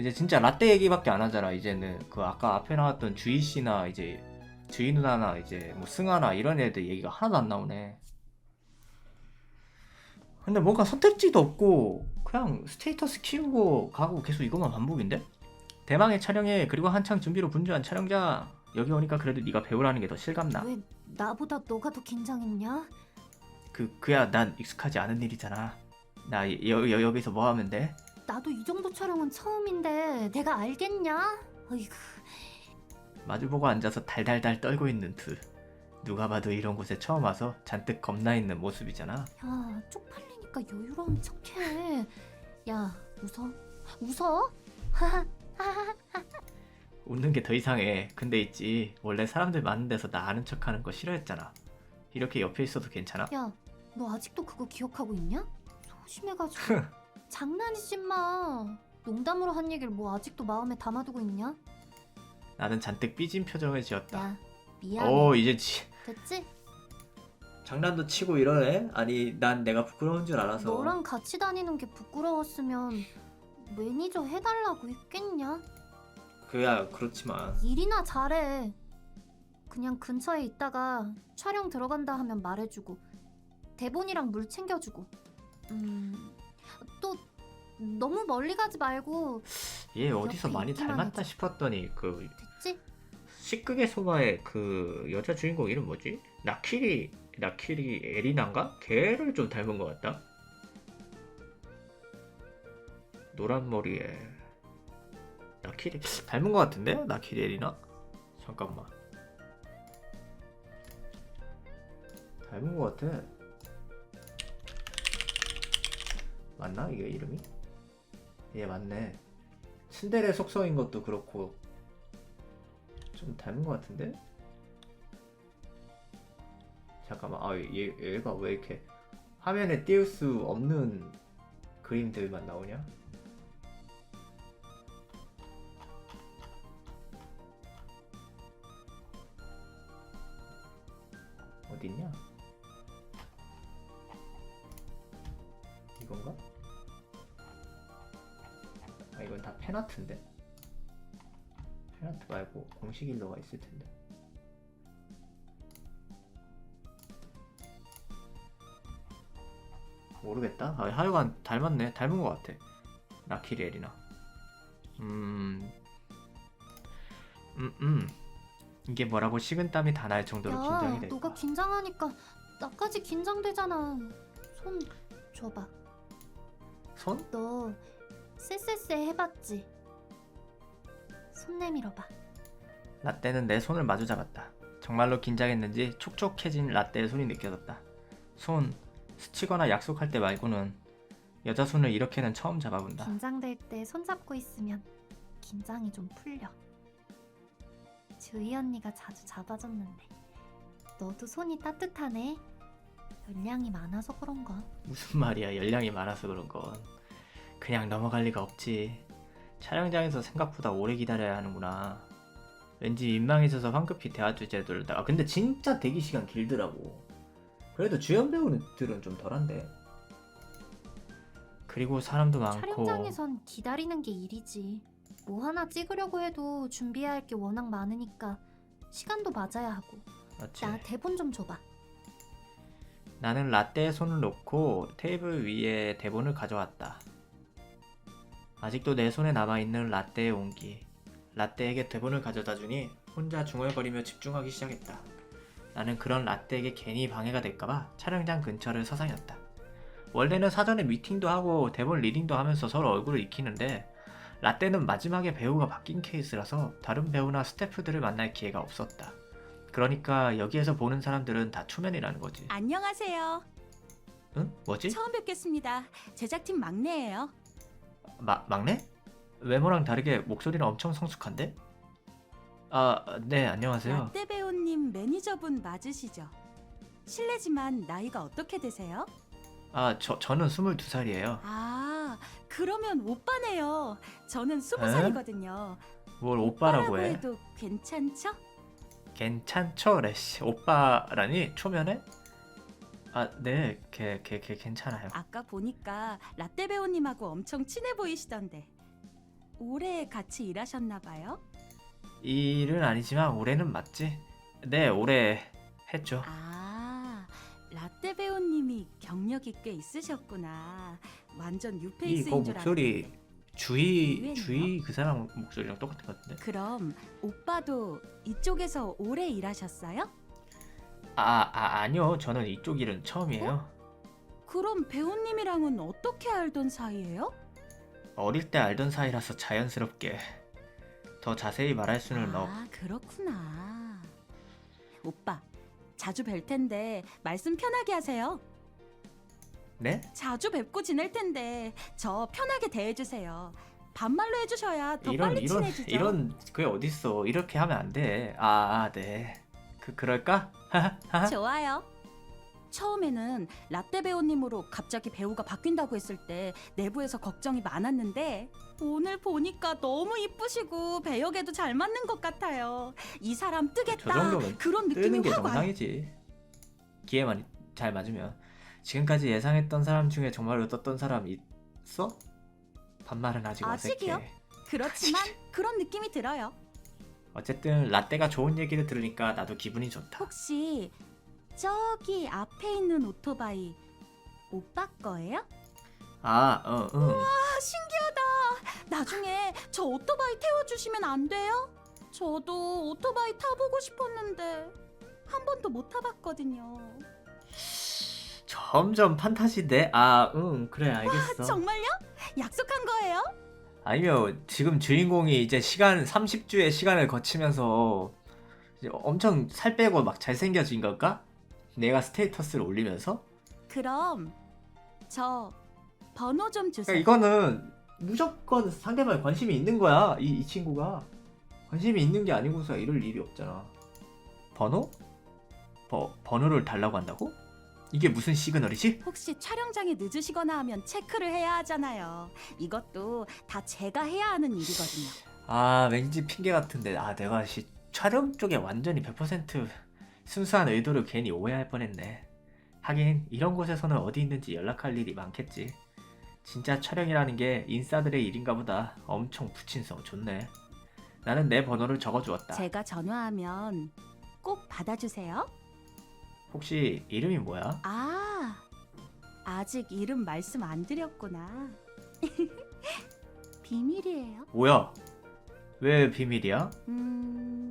이제 진짜 라떼 얘기밖에 안 하잖아. 이제는 그 아까 앞에 나왔던 주희 씨나 이제 주희 누나나 이제 뭐 승아나 이런 애들 얘기가 하나도 안 나오네. 근데 뭔가 선택지도 없고 그냥 스테이터스 키우고 가고 계속 이것만 반복인데? 대망의 촬영에 그리고 한창 준비로 분주한 촬영장. 여기 오니까 그래도 네가 배우라는 게 더 실감나. 왜 나보다 너가 더 긴장했냐? 그야 난 익숙하지 않은 일이잖아. 나 여기서 뭐 하면 돼? 나도 이 정도 촬영은 처음인데 내가 알겠냐? 어이구. 마주보고 앉아서 달달달 떨고 있는 둘. 누가 봐도 이런 곳에 처음 와서 잔뜩 겁나 있는 모습이잖아. 야, 쪽팔리니까 여유로운 척해. 야, 웃어? 웃어? 웃는 게 더 이상해. 근데 있지. 원래 사람들 많은 데서 나 아는 척하는 거 싫어했잖아. 이렇게 옆에 있어도 괜찮아? 야, 너 아직도 그거 기억하고 있냐? 소심해가지고. 장난이지 마. 농담으로 한 얘기를 뭐 아직도 마음에 담아두고 있냐? 나는 잔뜩 삐진 표정을 지었다. 야, 미안해. 오 이제 됐지? 장난도 치고 이러네? 아니 난 내가 부끄러운 줄 알아서. 너랑 같이 다니는 게 부끄러웠으면 매니저 해달라고 했겠냐? 그야 그렇지만 일이나 잘해. 그냥 근처에 있다가 촬영 들어간다 하면 말해주고 대본이랑 물 챙겨주고. 또 너무 멀리 가지 말고. 얘 어디서 옆에 많이 있기만 닮았다 해줘. 싶었더니 그 됐지? 식극의 소마의 그 여자 주인공 이름 뭐지? 나키리 에리나인가? 걔를 좀 닮은 것 같다. 노란 머리에 나키리 닮은 것 같은데? 나키리 에리나? 잠깐만 닮은 것 같아. 맞나 이게 이름이? 얘 맞네. 츤데레 속성인 것도 그렇고 좀 닮은 것 같은데? 잠깐만 얘가 왜 이렇게 화면에 띄울 수 없는 그림들만 나오냐? 어딨냐? 이건가? 아 이건 다 팬아트인데? 팬아트 말고 공식 일러가 있을 텐데. 모르겠다. 아, 하여간 닮았네. 닮은 것 같아. 라키리 에리나. 이게 뭐라고 식은땀이 다 날 정도로 긴장이 야, 될까? 너가 긴장하니까 나까지 긴장되잖아. 손 줘봐. 손? 너 쎄쎄쎄 해봤지? 손 내밀어봐. 라떼는 내 손을 마주 잡았다. 정말로 긴장했는지 촉촉해진 라떼의 손이 느껴졌다. 스치거나 약속할 때 말고는 여자 손을 이렇게는 처음 잡아본다. 긴장될 때 손잡고 있으면 긴장이 좀 풀려. 주희 언니가 자주 잡아줬는데 너도 손이 따뜻하네. 열량이 많아서 그런가? 무슨 말이야? 열량이 많아서 그런 건. 그냥 넘어갈 리가 없지. 촬영장에서 생각보다 오래 기다려야 하는구나. 왠지 민망해져서 황급히 대화 주제를 돌다. 아 근데 진짜 대기 시간 길더라고. 그래도 주연 배우들은 좀 덜한데. 그리고 사람도 많고. 촬영장에선 기다리는 게 일이지. 뭐 하나 찍으려고 해도 준비해야 할 게 워낙 많으니까 시간도 맞아야 하고. 맞지? 나 대본 좀 줘봐. 나는 라떼에 손을 놓고 테이블 위에 대본을 가져왔다. 아직도 내 손에 남아있는 라떼의 온기. 라떼에게 대본을 가져다 주니 혼자 중얼거리며 집중하기 시작했다. 나는 그런 라떼에게 괜히 방해가 될까봐 촬영장 근처를 서성였다. 원래는 사전에 미팅도 하고 대본 리딩도 하면서 서로 얼굴을 익히는데 라떼는 마지막에 배우가 바뀐 케이스라서 다른 배우나 스태프들을 만날 기회가 없었다. 그러니까 여기에서 보는 사람들은 다 초면이라는 거지. 안녕하세요. 응? 뭐지? 처음 뵙겠습니다. 제작팀 막내예요. 막내? 외모랑 다르게 목소리는 엄청 성숙한데? 아, 네, 안녕하세요. 라떼 배우님 매니저분 맞으시죠? 실례지만 나이가 어떻게 되세요? 아, 저는 22살이에요. 아, 그러면 오빠네요. 저는 20살이거든요. 뭘 오빠라고 해? 해도 괜찮죠? 괜찮죠, 레씨. 오빠라니? 초면에? 아, 네, 괜찮아요. 아까 보니까 라떼 배우님하고 엄청 친해 보이시던데. 오래 같이 일하셨나 봐요? 일은 아니지만 올해는 맞지? 네, 올해 했죠. 아, 라떼 배우님이 경력이 꽤 있으셨구나. 완전 이 뉴페이스인 그 줄 목소리 알았는데. 주희 의외네요. 그 사람 목소리랑 똑같은 것 같은데? 그럼 오빠도 이쪽에서 오래 일하셨어요? 아니요. 저는 이쪽 일은 처음이에요. 그럼 배우님이랑은 어떻게 알던 사이예요? 어릴 때 알던 사이라서 자연스럽게. 더 자세히 말할 수는 아, 그렇구나. 오빠, 자주 뵐 텐데 말씀 편하게 하세요. 네? 자주 뵙고 지낼 텐데 저 편하게 대해주세요. 반말로 해주셔야 더 이런 빨리 이런 친해지죠. 이런 그게 어딨어. 이렇게 하면 안 돼. 네. 그럴까? 좋아요. 처음에는 라떼 배우님으로 갑자기 배우가 바뀐다고 했을 때 내부에서 걱정이 많았는데 오늘 보니까 너무 이쁘시고 배역에도 잘 맞는 것 같아요. 이 사람 저 뜨겠다. 정도면 그런 뜨는 느낌이 게 확 와요. 정상이지. 기회만 잘 맞으면. 지금까지 예상했던 사람 중에 정말로 떴던 사람 있어? 반말은 아직 아직이요? 어색해. 그렇지만 그런 느낌이 들어요. 어쨌든 라떼가 좋은 얘기를 들으니까 나도 기분이 좋다. 혹시 저기 앞에 있는 오토바이 오빠 거예요? 응. 아, 신기하다. 나중에 저 오토바이 태워주시면 안 돼요? 저도 오토바이 타보고 싶었는데 한 번도 못 타봤거든요. 점점 판타지인데? 응, 그래, 알겠어. 정말요? 약속한 거예요? 아니면 지금 주인공이 이제 30주의 시간을 거치면서 이제 엄청 살 빼고 막 잘생겨진 걸까? 내가 스테이터스를 올리면서? 그럼 저 번호 좀 주세요. 그러니까 이거는 무조건 상대방에 관심이 있는 거야. 이 친구가 관심이 있는 게 아니고서 이럴 일이 없잖아. 번호? 번호를 달라고 한다고? 이게 무슨 시그널이지? 혹시 촬영장에 늦으시거나 하면 체크를 해야 하잖아요. 이것도 다 제가 해야 하는 일이거든요. 왠지 핑계 같은데. 내가 촬영 쪽에 완전히 100% 순수한 의도를 괜히 오해할 뻔했네. 하긴 이런 곳에서는 어디 있는지 연락할 일이 많겠지. 진짜 촬영이라는 게 인싸들의 일인가 보다. 엄청 부친성 좋네. 나는 내 번호를 적어주었다. 제가 전화하면 꼭 받아주세요. 혹시 이름이 뭐야? 아직 이름 말씀 안 드렸구나. 비밀이에요. 뭐야? 왜 비밀이야?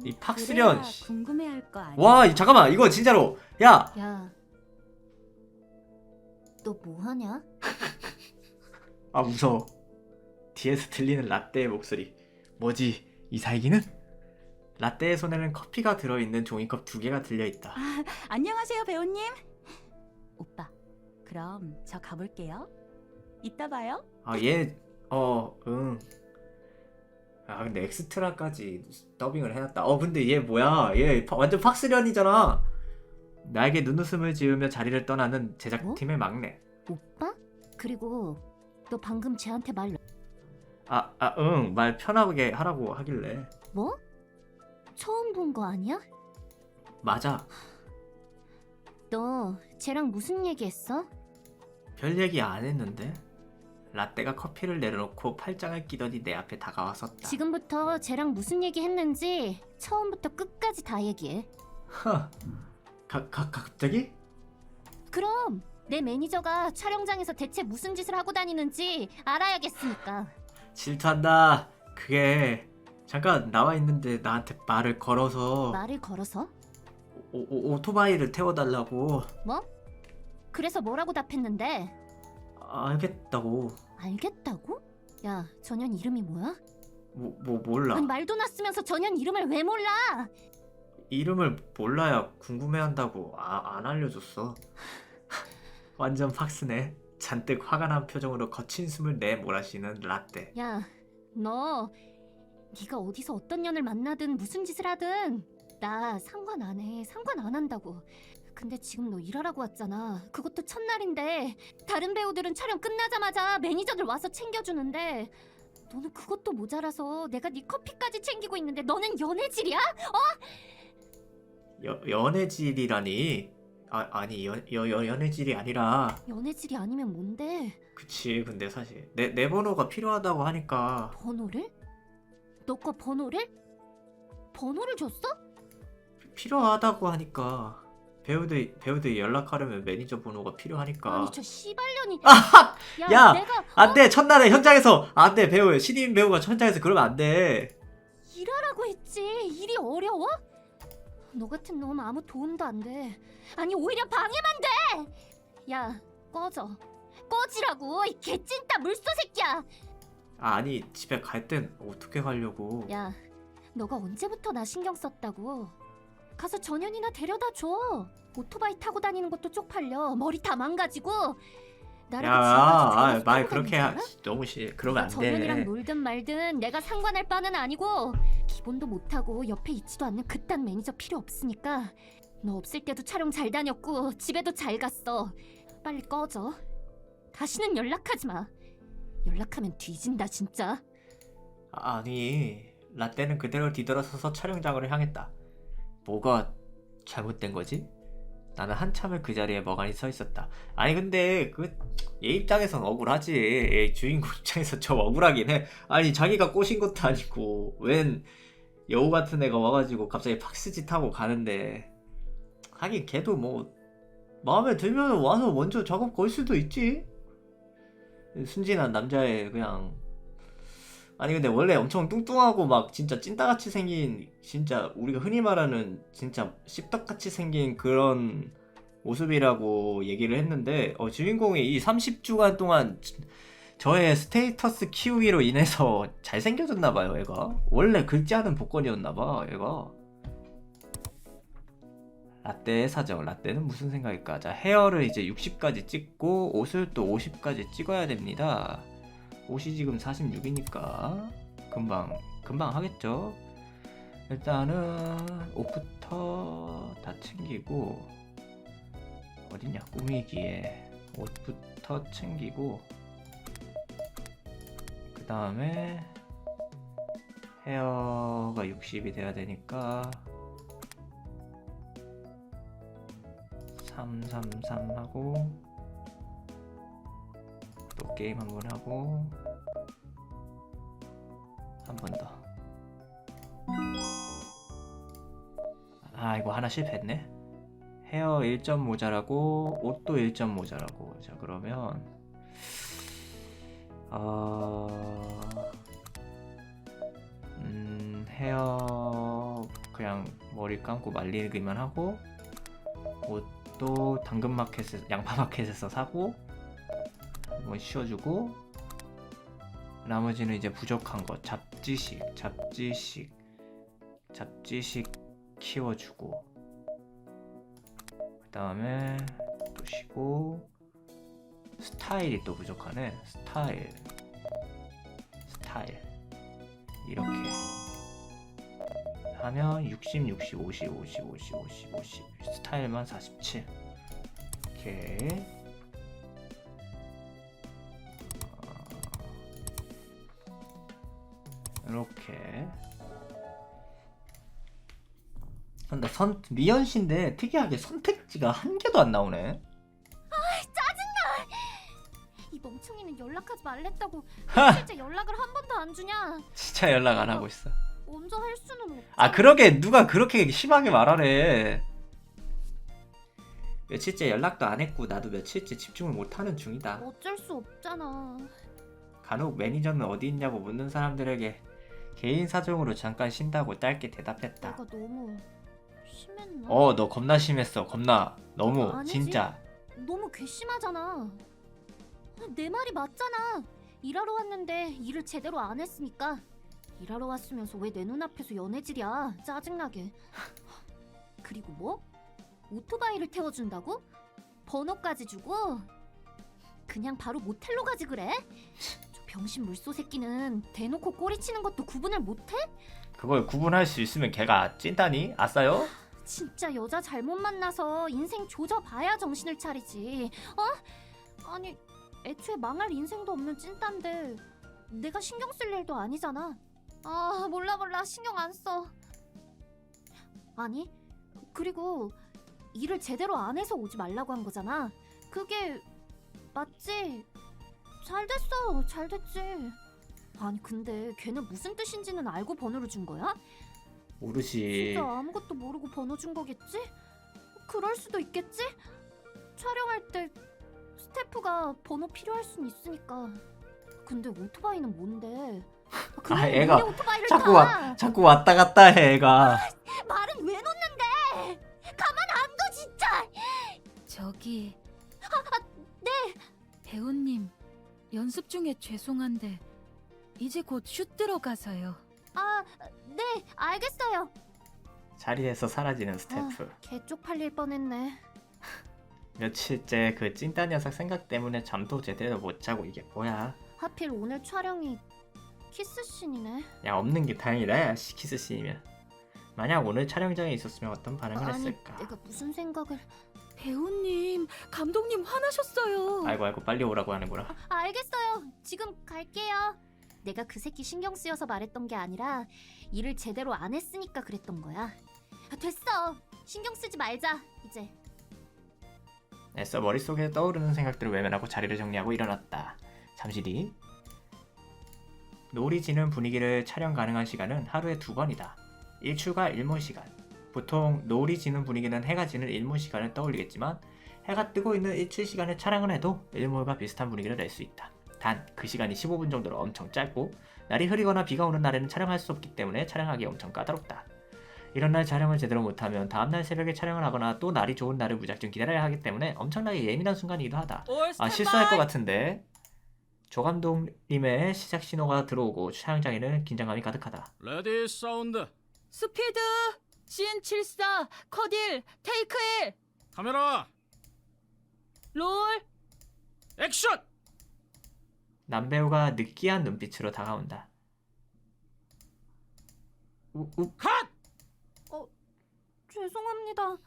이 팍스련, 그래야 씨. 궁금해할 거 아니야. 와, 잠깐만, 이거 진짜로. 야! 야, 너 뭐하냐? 무서워. 뒤에서 들리는 라떼의 목소리. 뭐지, 이 살기는? 라떼의 손에는 커피가 들어있는 종이컵 2개가 들려있다. 안녕하세요, 배우님. 오빠, 그럼 저 가볼게요. 이따 봐요. 응. 근데 엑스트라까지 더빙을 해놨다. 근데 얘 뭐야? 얘 완전 팍스련이잖아. 나에게 눈웃음을 지으며 자리를 떠나는 제작팀의 막내. 오빠? 그리고 너 방금 쟤한테 말 응. 말 편하게 하라고 하길래. 뭐? 처음 본 거 아니야? 맞아. 너 쟤랑 무슨 얘기했어? 별 얘기 안 했는데. 라떼가 커피를 내려놓고 팔짱을 끼더니 내 앞에 다가와섰다. 지금부터 쟤랑 무슨 얘기 했는지 처음부터 끝까지 다 얘기해. 갑자기? 그럼 내 매니저가 촬영장에서 대체 무슨 짓을 하고 다니는지 알아야겠으니까. 질투한다. 그게 잠깐 나와 있는데 나한테 말을 걸어서 말을 걸어서? 오토바이를 태워달라고. 뭐? 그래서 뭐라고 답했는데? 알겠다고. 알겠다고? 야, 전현 이름이 뭐야? 몰라. 아니 말도 났으면서 전현 이름을 왜 몰라? 이름을 몰라야 궁금해한다고 안 알려줬어. 완전 팍스네. 잔뜩 화가 난 표정으로 거친 숨을 내몰아쉬는 라떼. 야, 너 네가 어디서 어떤 년을 만나든 무슨 짓을 하든 나 상관 안 해. 상관 안 한다고. 근데 지금 너 일하라고 왔잖아. 그것도 첫날인데 다른 배우들은 촬영 끝나자마자 매니저들 와서 챙겨주는데 너는 그것도 모자라서 내가 네 커피까지 챙기고 있는데 너는 연애질이야? 연애질이라니? 아니 연애질이 아니라. 연애질이 아니면 뭔데? 그치. 근데 사실 내 번호가 필요하다고 하니까. 번호를? 너 거 번호를? 번호를 줬어? 필요하다고 하니까 배우들 연락하려면 매니저 번호가 필요하니까. 아니 저 씨발년이. 아! 야! 내가 안돼! 첫날에 현장에서 안돼! 신인 배우가 현장에서 그러면 안돼. 일하라고 했지. 일이 어려워? 너 같은 놈 아무 도움도 안 돼. 아니 오히려 방해만 돼. 야 꺼져. 꺼지라고 이 개찐따 물소 새끼야. 아니 집에 갈 땐 어떻게 가려고. 야 너가 언제부터 나 신경 썼다고. 가서 전현이나 데려다 줘. 오토바이 타고 다니는 것도 쪽팔려. 머리 다 망가지고. 나를 말 그렇게 너무 그러면 안 전현이랑 돼. 놀든 말든 내가 상관할 바는 아니고 기본도 못하고 옆에 있지도 않는 그딴 매니저 필요 없으니까 너 없을 때도 촬영 잘 다녔고 집에도 잘 갔어. 빨리 꺼져. 다시는 연락하지 마. 연락하면 뒤진다 진짜. 아니 라떼는 그대로 뒤돌아서서 촬영장으로 향했다. 뭐가 잘못된 거지? 나는 한참을 그 자리에 멍하니 서 있었다. 아니 근데 얘 입장에선 억울하지. 얘 주인공 입장에서 좀 억울하긴 해. 아니 자기가 꼬신 것도 아니고 웬 여우 같은 애가 와가지고 갑자기 팍스짓 하고 가는데. 하긴 걔도 뭐 마음에 들면 와서 먼저 작업 걸 수도 있지. 순진한 남자애 그냥. 아니 근데 원래 엄청 뚱뚱하고 막 진짜 찐따같이 생긴, 진짜 우리가 흔히 말하는 진짜 씹덕같이 생긴 그런 모습이라고 얘기를 했는데 주인공이 이 30주간 동안 저의 스테이터스 키우기로 인해서 잘생겨졌나봐요. 얘가 원래 긁지 않은 복권이었나봐 얘가. 라떼의 사정. 라떼는 무슨 생각일까? 자, 헤어를 이제 60까지 찍고 옷을 또 50까지 찍어야 됩니다. 옷이 지금 46이니까 금방 하겠죠. 일단은 옷부터 다 챙기고, 어딨냐, 꾸미기에 옷부터 챙기고, 그 다음에 헤어가 60이 돼야 되니까 333 하고, 또 게임 한번 하고, 한 번 더. 아 이거 하나 실패했네. 헤어 1점 모자라고 옷도 1점 모자라고. 자 그러면 헤어 그냥 머리 감고 말리기만 하고, 옷도 당근마켓에서 양파마켓에서 사고 한번 씌워주고, 나머지는 이제 부족한 거 잡지식 키워주고, 그 다음에 또 쉬고, 스타일이 또 부족하네. 스타일 이렇게 하면 60 스타일만 47. 오케이. 이렇게. 근데 미연씨인데 특이하게 선택지가 한 개도 안 나오네. 이 멍청이는 연락하지 말랬다고. 실제 연락을 한 번도 안 주냐. 진짜 연락 안 하고 있어. 먼저 할 수는 없잖아. 아 그러게 누가 그렇게 심하게 말하래. 며칠째 연락도 안 했고 나도 며칠째 집중을 못하는 중이다. 어쩔 수 없잖아. 간혹 매니저는 어디 있냐고 묻는 사람들에게 개인 사정으로 잠깐 쉰다고 짧게 대답했다. 내가 너무 심했나? 너 겁나 심했어. 겁나. 너무 아니지. 진짜. 너무 괘씸하잖아. 내 말이 맞잖아. 일하러 왔는데 일을 제대로 안 했으니까. 일하러 왔으면서 왜 내 눈앞에서 연애질이야. 짜증나게. 그리고 뭐? 오토바이를 태워준다고? 번호까지 주고? 그냥 바로 모텔로 가지 그래? 저 병신 물소 새끼는 대놓고 꼬리치는 것도 구분을 못해? 그걸 구분할 수 있으면 걔가 찐따니? 아싸요? 진짜 여자 잘못 만나서 인생 조져봐야 정신을 차리지. 아니 애초에 망할 인생도 없는 찐따인데 내가 신경 쓸 일도 아니잖아. 몰라 신경 안 써. 아니 그리고 일을 제대로 안 해서 오지 말라고 한 거잖아. 그게 맞지? 잘 됐어. 잘 됐지. 아니 근데 걔는 무슨 뜻인지는 알고 번호를 준 거야? 모르지. 진짜 아무것도 모르고 번호 준 거겠지? 그럴 수도 있겠지? 촬영할 때 스태프가 번호 필요할 순 있으니까. 근데 오토바이는 뭔데? 아, 그래, 애가 뭔데 오토바이를 자꾸 타? 자꾸 왔다 갔다 해 애가. 말은 왜 놓는데? 가만 안 둬 진짜. 저기 네. 배우님 연습 중에 죄송한데 이제 곧 슛 들어가서요. 아, 네, 알겠어요. 자리에서 사라지는 스태프. 개 쪽팔릴 뻔했네. 며칠째 그 찐따 녀석 생각 때문에 잠도 제대로 못 자고 이게 뭐야. 하필 오늘 촬영이 키스씬이네. 야, 없는 게 다행이다. 키스 씬이면. 만약 오늘 촬영장에 있었으면 어떤 반응을 아니, 했을까. 내가 무슨 생각을... 배우님, 감독님 화나셨어요. 아이고 빨리 오라고 하는구나. 알겠어요. 지금 갈게요. 내가 그 새끼 신경 쓰여서 말했던 게 아니라 일을 제대로 안 했으니까 그랬던 거야. 됐어. 신경 쓰지 말자, 이제. 애써 머릿속에 떠오르는 생각들을 외면하고 자리를 정리하고 일어났다. 잠시 뒤. 노을이 지는 분위기를 촬영 가능한 시간은 하루에 2번이다. 일출과 일몰 시간. 보통 노을이 지는 분위기는 해가 지는 일몰 시간을 떠올리겠지만 해가 뜨고 있는 일출 시간에 촬영을 해도 일몰과 비슷한 분위기를 낼 수 있다. 단 그 시간이 15분 정도로 엄청 짧고 날이 흐리거나 비가 오는 날에는 촬영할 수 없기 때문에 촬영하기 엄청 까다롭다. 이런 날 촬영을 제대로 못하면 다음날 새벽에 촬영을 하거나 또 날이 좋은 날을 무작정 기다려야 하기 때문에 엄청나게 예민한 순간이기도 하다. 아, 실수할 것 같은데. 조감독님의 시작 신호가 들어오고 촬영장에는 긴장감이 가득하다. 레디 사운드. 스피드 씬 74 컷 1 테이크 1 카메라 롤. 액션. 남배우가 느끼한 눈빛으로 다가온다. 컷. 죄송합니다.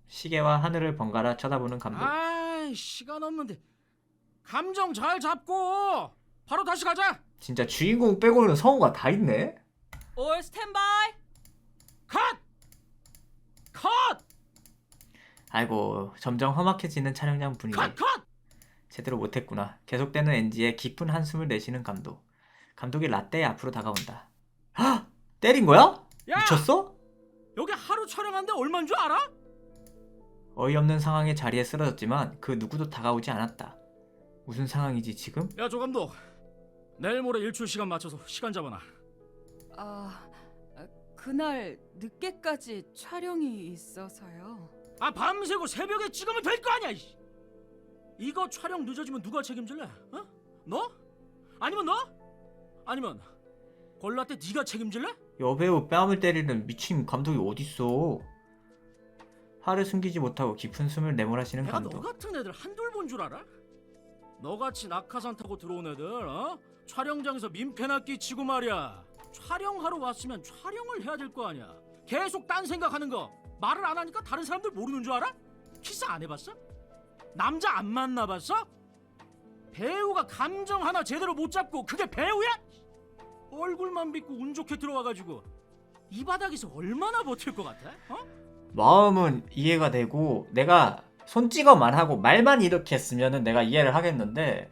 시계와 하늘을 번갈아 쳐다보는 감독. 아이, 시간 없는데. 감정 잘 잡고 바로 다시 가자. 진짜 주인공 빼고는 성우가 다 있네. 올 스탠바이. 컷. 컷. 아이고, 점점 험악해지는 촬영장 분위기. 컷. 컷. 제대로 못했구나. 계속되는 NG에 깊은 한숨을 내쉬는 감독. 감독이 라떼 앞으로 다가온다. 헉! 때린 거야? 야, 미쳤어? 여기 하루 촬영한데 얼마인 줄 알아? 어이없는 상황에 자리에 쓰러졌지만 그 누구도 다가오지 않았다. 무슨 상황이지 지금? 야, 조 감독. 내일 모레 일출 시간 맞춰서 시간 잡아놔. 그날 늦게까지 촬영이 있어서요. 아, 밤새고 새벽에 찍으면 될 거 아니야. 이씨. 이거 촬영 늦어지면 누가 책임질래? 어? 너? 아니면 너? 아니면 골라때 네가 책임질래? 여배우 뺨을 때리는 미친 감독이 어딨어. 화를 숨기지 못하고 깊은 숨을 내몰아쉬는 내가 너 감독. 같은 애들 한둘 본 줄 알아? 너같이 낙하산 타고 들어온 애들 촬영장에서 민폐나 끼치고 말이야. 촬영하러 왔으면 촬영을 해야 될 거 아니야. 계속 딴 생각하는 거 말을 안 하니까 다른 사람들 모르는 줄 알아? 키스 안 해봤어? 남자 안 만나봤어? 배우가 감정 하나 제대로 못 잡고 그게 배우야? 얼굴만 빚고 운 좋게 들어와가지고 이 바닥에서 얼마나 버틸 것 같아? 마음은 이해가 되고 내가 손찌검만 하고 말만 이렇게 했으면은 내가 이해를 하겠는데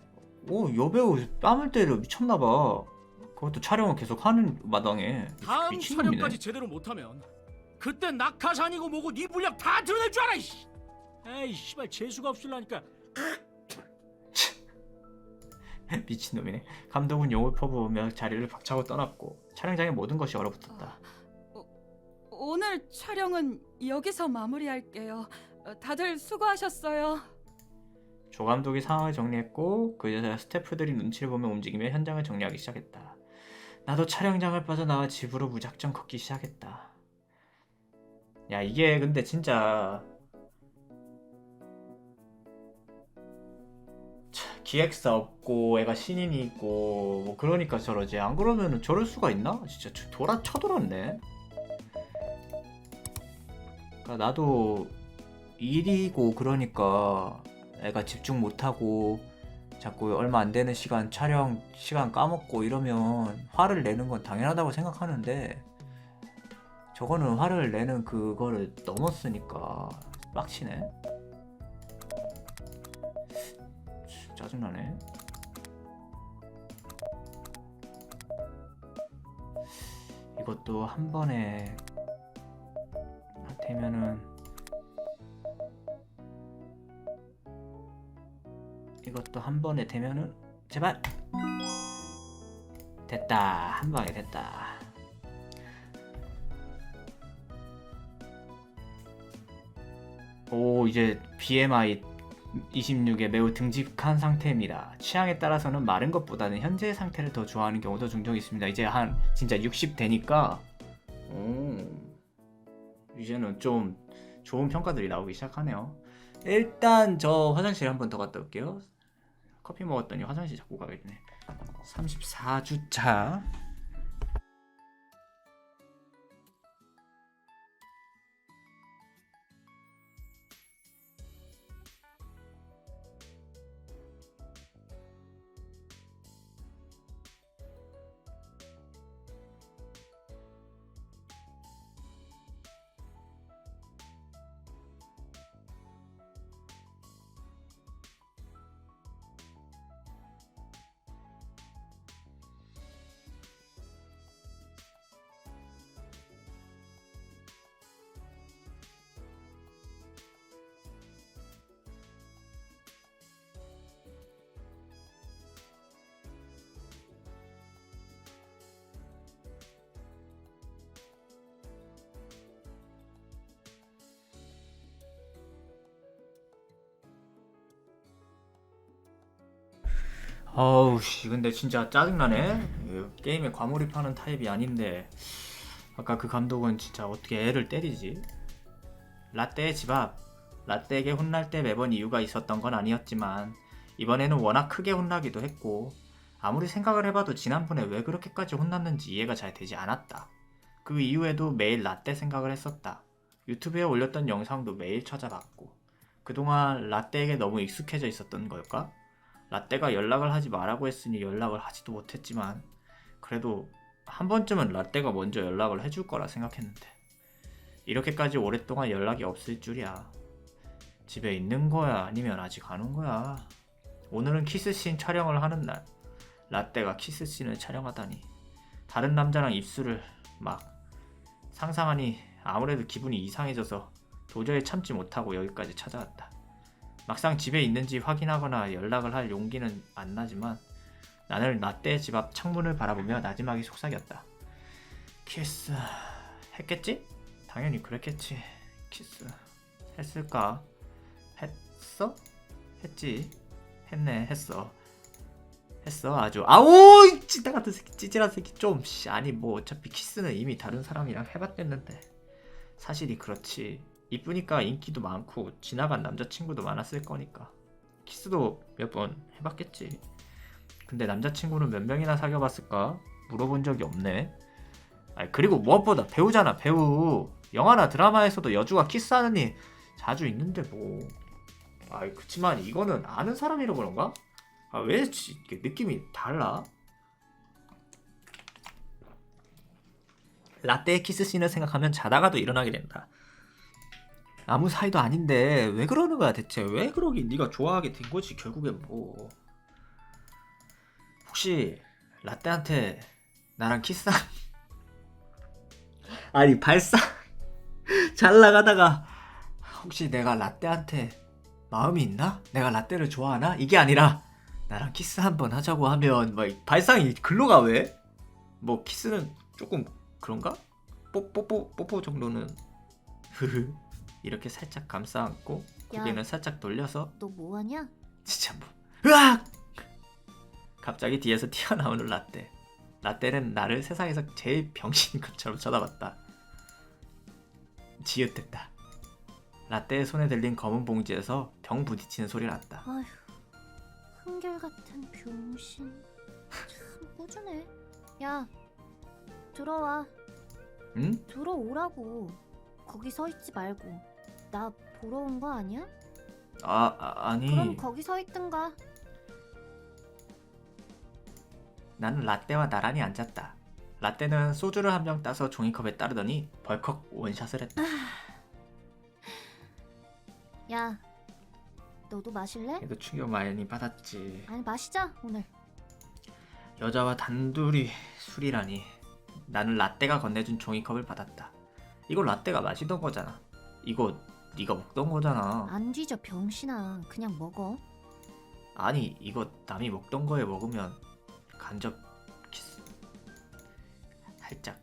여배우 뺨을 때려 미쳤나봐. 그것도 촬영을 계속 하는 마당에 다음 미친놈이네. 촬영까지 제대로 못하면 그때 낙하산이고 뭐고 네 분량 다 드러낼 줄 알아. 이씨. 에이 씨발 재수가 없을라니까. 미친놈이네. 감독은 용을 퍼부으며 자리를 박차고 떠났고 촬영장의 모든 것이 얼어붙었다. 오늘 촬영은 여기서 마무리할게요. 다들 수고하셨어요. 조 감독이 상황을 정리했고 그 여자 스태프들이 눈치를 보며 움직이며 현장을 정리하기 시작했다. 나도 촬영장을 빠져나와 집으로 무작정 걷기 시작했다. 야, 이게 근데 진짜 기획사 없고 애가 신인이 있고 뭐 그러니까 저러지. 안 그러면은 저럴 수가 있나? 진짜 쳐돌았네. 그러니까 나도 일이고 그러니까 애가 집중 못하고 자꾸 얼마 안 되는 시간 촬영 시간 까먹고 이러면 화를 내는 건 당연하다고 생각하는데 저거는 화를 내는 그거를 넘었으니까 빡치네. 짜증나네. 이것도 한 번에 되면은 이것도 한 번에 되면은 제발 됐다. 한 방에 됐다. 오, 이제 BMI 26에 매우 듬직한 상태입니다. 취향에 따라서는 마른 것보다는 현재의 상태를 더 좋아하는 경우도 종종 있습니다. 이제 한 진짜 60 되니까 이제는 좀 좋은 평가들이 나오기 시작하네요. 일단 저 화장실 한 번 더 갔다 올게요. 커피 먹었더니 화장실 자꾸 가게 되네. 34주차. 어우 씨, 근데 진짜 짜증나네. 게임에 과몰입하는 타입이 아닌데 아까 그 감독은 진짜 어떻게 애를 때리지? 라떼의 집 앞. 라떼에게 혼날 때 매번 이유가 있었던 건 아니었지만 이번에는 워낙 크게 혼나기도 했고 아무리 생각을 해봐도 지난번에 왜 그렇게까지 혼났는지 이해가 잘 되지 않았다. 그 이후에도 매일 라떼 생각을 했었다. 유튜브에 올렸던 영상도 매일 찾아봤고 그동안 라떼에게 너무 익숙해져 있었던 걸까? 라떼가 연락을 하지 말라고 했으니 연락을 하지도 못했지만 그래도 한 번쯤은 라떼가 먼저 연락을 해줄 거라 생각했는데 이렇게까지 오랫동안 연락이 없을 줄이야. 집에 있는 거야? 아니면 아직 안 온 거야? 오늘은 키스씬 촬영을 하는 날. 라떼가 키스씬을 촬영하다니. 다른 남자랑 입술을 막 상상하니 아무래도 기분이 이상해져서 도저히 참지 못하고 여기까지 찾아왔다. 막상 집에 있는지 확인하거나 연락을 할 용기는 안 나지만 나는 라떼의 집 앞 창문을 바라보며 나지막이 속삭였다. 키스 했겠지? 당연히 그랬겠지. 키스 했을까? 했어? 했지. 했네. 했어 아주. 아오 찌다 같은 새끼, 찌질한 새끼 좀. 아니 뭐 어차피 키스는 이미 다른 사람이랑 해봤댔는데. 사실이 그렇지. 이쁘니까 인기도 많고 지나간 남자친구도 많았을 거니까 키스도 몇 번 해봤겠지. 근데 남자친구는 몇 명이나 사귀어봤을까? 물어본 적이 없네. 아니 그리고 무엇보다 배우잖아. 배우. 영화나 드라마에서도 여주가 키스하는 일 자주 있는데 뭐. 아이 그치만 이거는 아는 사람이라 그런가? 아 왜 이렇게 느낌이 달라? 라떼의 키스씬을 생각하면 자다가도 일어나게 된다. 아무 사이도 아닌데 왜 그러는 거야 대체? 왜 그러긴 네가 좋아하게 된 거지 결국엔 뭐. 혹시 라떼한테 나랑 키스한 아니 발사 잘 나가다가 혹시 내가 라떼한테 마음이 있나? 내가 라떼를 좋아하나? 이게 아니라 나랑 키스 한번 하자고 하면 막 발상이 글로 가. 왜? 뭐 키스는 조금 그런가? 뽀뽀 정도는 흐흐. 이렇게 살짝 감싸 안고 고개는 살짝 돌려서 너 뭐하냐? 진짜 뭐 으악! 갑자기 뒤에서 튀어나오는 라떼. 라떼는 나를 세상에서 제일 병신인 것처럼 쳐다봤다. 지읒댔다. 라떼의 손에 들린 검은 봉지에서 병 부딪히는 소리가 났다. 아휴, 한결같은 병신. 참 꾸준해. 야, 들어와. 응? 들어오라고. 거기 서 있지 말고. 나 보러 온 거 아니야? 아니. 그럼 거기 서 있든가. 나는 라떼와 나란히 앉았다. 라떼는 소주를 한 병 따서 종이컵에 따르더니 벌컥 원샷을 했다. 야, 너도 마실래? 얘도 충격 많이 받았지. 아니 마시자 오늘. 여자와 단둘이 술이라니. 나는 라떼가 건네준 종이컵을 받았다. 이거 라떼가 마시던 거잖아. 이거 네가 먹던 거잖아. 안 뒤져 병신아. 그냥 먹어. 아니 이거 남이 먹던 거에 먹으면 간접 키스 살짝.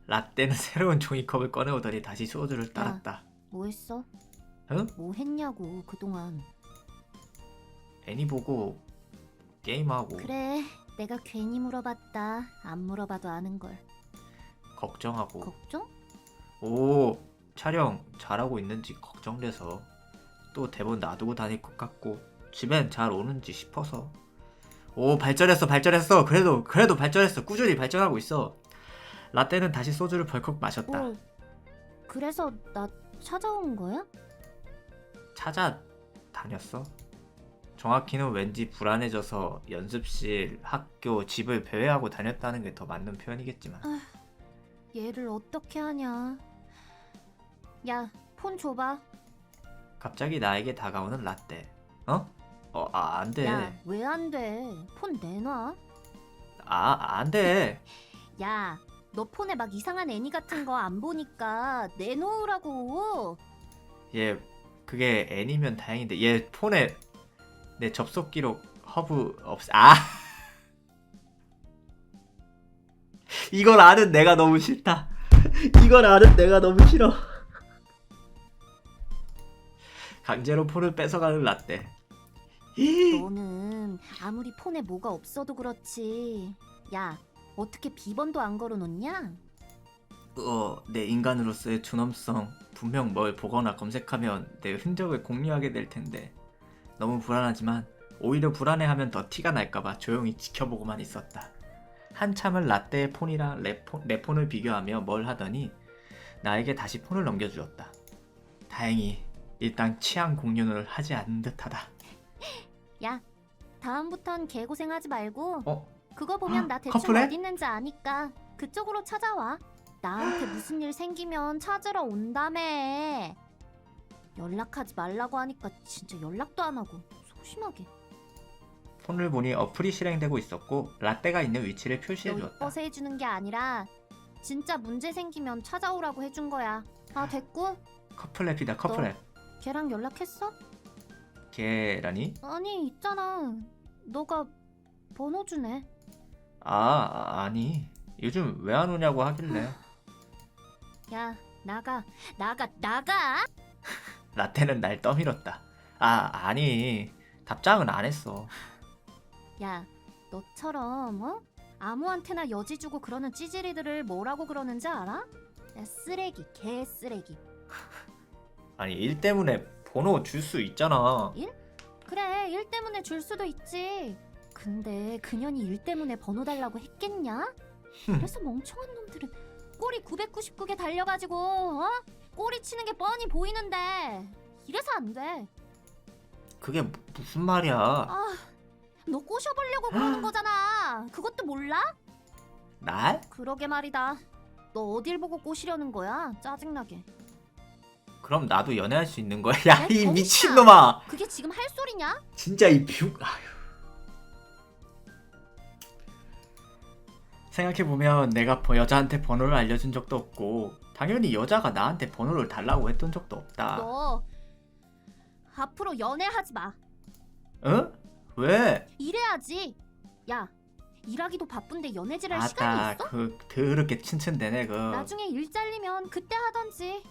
라떼는 새로운 종이컵을 꺼내오더니 다시 소주를 따랐다. 뭐 했어? 응? 뭐 했냐고 그동안. 애니 보고 게임하고 그래, 내가 괜히 물어봤다. 안 물어봐도 아는 걸. 걱정하고. 걱정? 오, 촬영 잘하고 있는지 걱정돼서. 또 대본 놔두고 다닐 것 같고 집엔 잘 오는지 싶어서. 오, 발전했어. 그래도 발전했어. 꾸준히 발전하고 있어. 라떼는 다시 소주를 벌컥 마셨다. 뭐, 그래서 나 찾아온 거야? 찾아다녔어? 정확히는 왠지 불안해져서 연습실, 학교, 집을 배회하고 다녔다는 게 더 맞는 표현이겠지만. 얘를 어떻게 하냐. 야, 폰 줘봐. 갑자기 나에게 다가오는 라떼. 어? 안 돼. 야, 왜 안 돼? 폰 내놔. 안 돼. 야, 너 폰에 막 이상한 애니 같은 거 안 보니까 내놓으라고. 얘 그게 애니면 다행인데 얘 폰에 내 접속 기록 허브 이걸 아는 내가 너무 싫다. 이걸 아는 내가 너무 싫어. 강제로 폰을 뺏어가는 라떼. 너는 아무리 폰에 뭐가 없어도 그렇지. 야, 어떻게 비번도 안 걸어놓냐? 내 인간으로서의 존엄성. 분명 뭘 보거나 검색하면 내 흔적을 공유하게 될 텐데 너무 불안하지만 오히려 불안해하면 더 티가 날까봐 조용히 지켜보고만 있었다. 한참을 라떼의 폰이랑 내 폰을 비교하며 뭘 하더니 나에게 다시 폰을 넘겨주었다. 다행히 일단 취향 공유를 하지 않은 듯하다. 야, 다음부턴 개고생하지 말고 그거 헉, 보면 나 대충 커플해? 어디 있는지 아니까 그쪽으로 찾아와. 나한테 무슨 일 생기면 찾으러 온다며. 연락하지 말라고 하니까 진짜 연락도 안 하고 소심하게. 폰을 보니 어플이 실행되고 있었고 라떼가 있는 위치를 너 표시해주었다. 이뻐서 해주는 게 아니라 진짜 문제 생기면 찾아오라고 해준 거야. 아, 됐고. 커플랩이다 커플랩. 걔랑 연락했어? 걔라니? 아니, 있잖아. 너가 번호 주네. 아니 요즘 왜 안 오냐고 하길래. 야, 나가. 라떼는 날 떠밀었다. 아니 답장은 안 했어. 야, 너처럼 아무한테나 여지 주고 그러는 찌질이들을 뭐라고 그러는지 알아? 야, 쓰레기, 개 쓰레기. 아니 일 때문에 번호 줄 수 있잖아. 그래, 일 때문에 줄 수도 있지. 근데 그년이 일 때문에 번호 달라고 했겠냐? 그래서 멍청한 놈들은 꼬리 999개 달려가지고 꼬리 치는 게 뻔히 보이는데 이래서 안 돼. 그게 무슨 말이야? 너 꼬셔보려고 그러는 거잖아. 그것도 몰라? 날? 그러게 말이다. 너 어딜 보고 꼬시려는 거야? 짜증나게. 그럼 나도 연애할 수 있는 거야? 야, 이 병신아. 미친놈아! 그게 지금 할 소리냐? 진짜 이 아휴. 생각해보면 내가 여자한테 번호를 알려준 적도 없고 당연히 여자가 나한테 번호를 달라고 했던 적도 없다. 너 앞으로 연애하지 마. 응? 왜? 일해야지. 야, 일하기도 바쁜데 연애질할 시간이 아따 있어? 그 더럽게 츤츤대네 그. 나중에 일 잘리면 그때 하던지.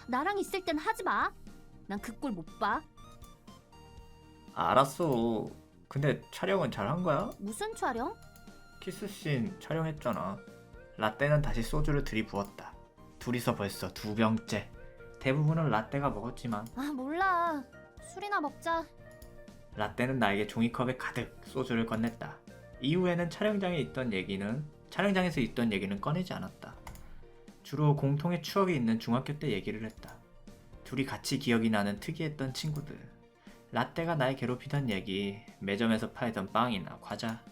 나랑 있을 땐 하지 마. 난 그 꼴 못 봐. 알았어. 근데 촬영은 잘한 거야? 무슨 촬영? 키스씬 촬영했잖아. 라떼는 다시 소주를 들이부었다. 둘이서 벌써 2병째. 대부분은 라떼가 먹었지만 아, 몰라. 술이나 먹자. 라떼는 나에게 종이컵에 가득 소주를 건넸다. 이후에는 촬영장에서 있던 얘기는 꺼내지 않았다. 주로 공통의 추억이 있는 중학교 때 얘기를 했다. 둘이 같이 기억이 나는 특이했던 친구들. 라떼가 날 괴롭히던 얘기, 매점에서 팔던 빵이나 과자.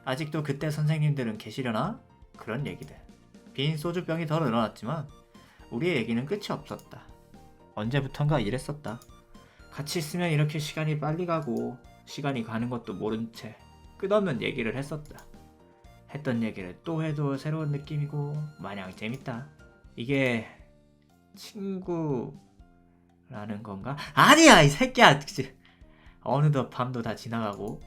아직도 그때 선생님들은 계시려나? 그런 얘기들. 빈 소주병이 더 늘어났지만 우리의 얘기는 끝이 없었다. 언제부턴가 이랬었다. 같이 있으면 이렇게 시간이 빨리 가고 시간이 가는 것도 모른 채 끝없는 얘기를 했었다. 했던 얘기를 또 해도 새로운 느낌이고 마냥 재밌다. 이게 친구라는 건가? 아니야 이 새끼야. 어느덧 밤도 다 지나가고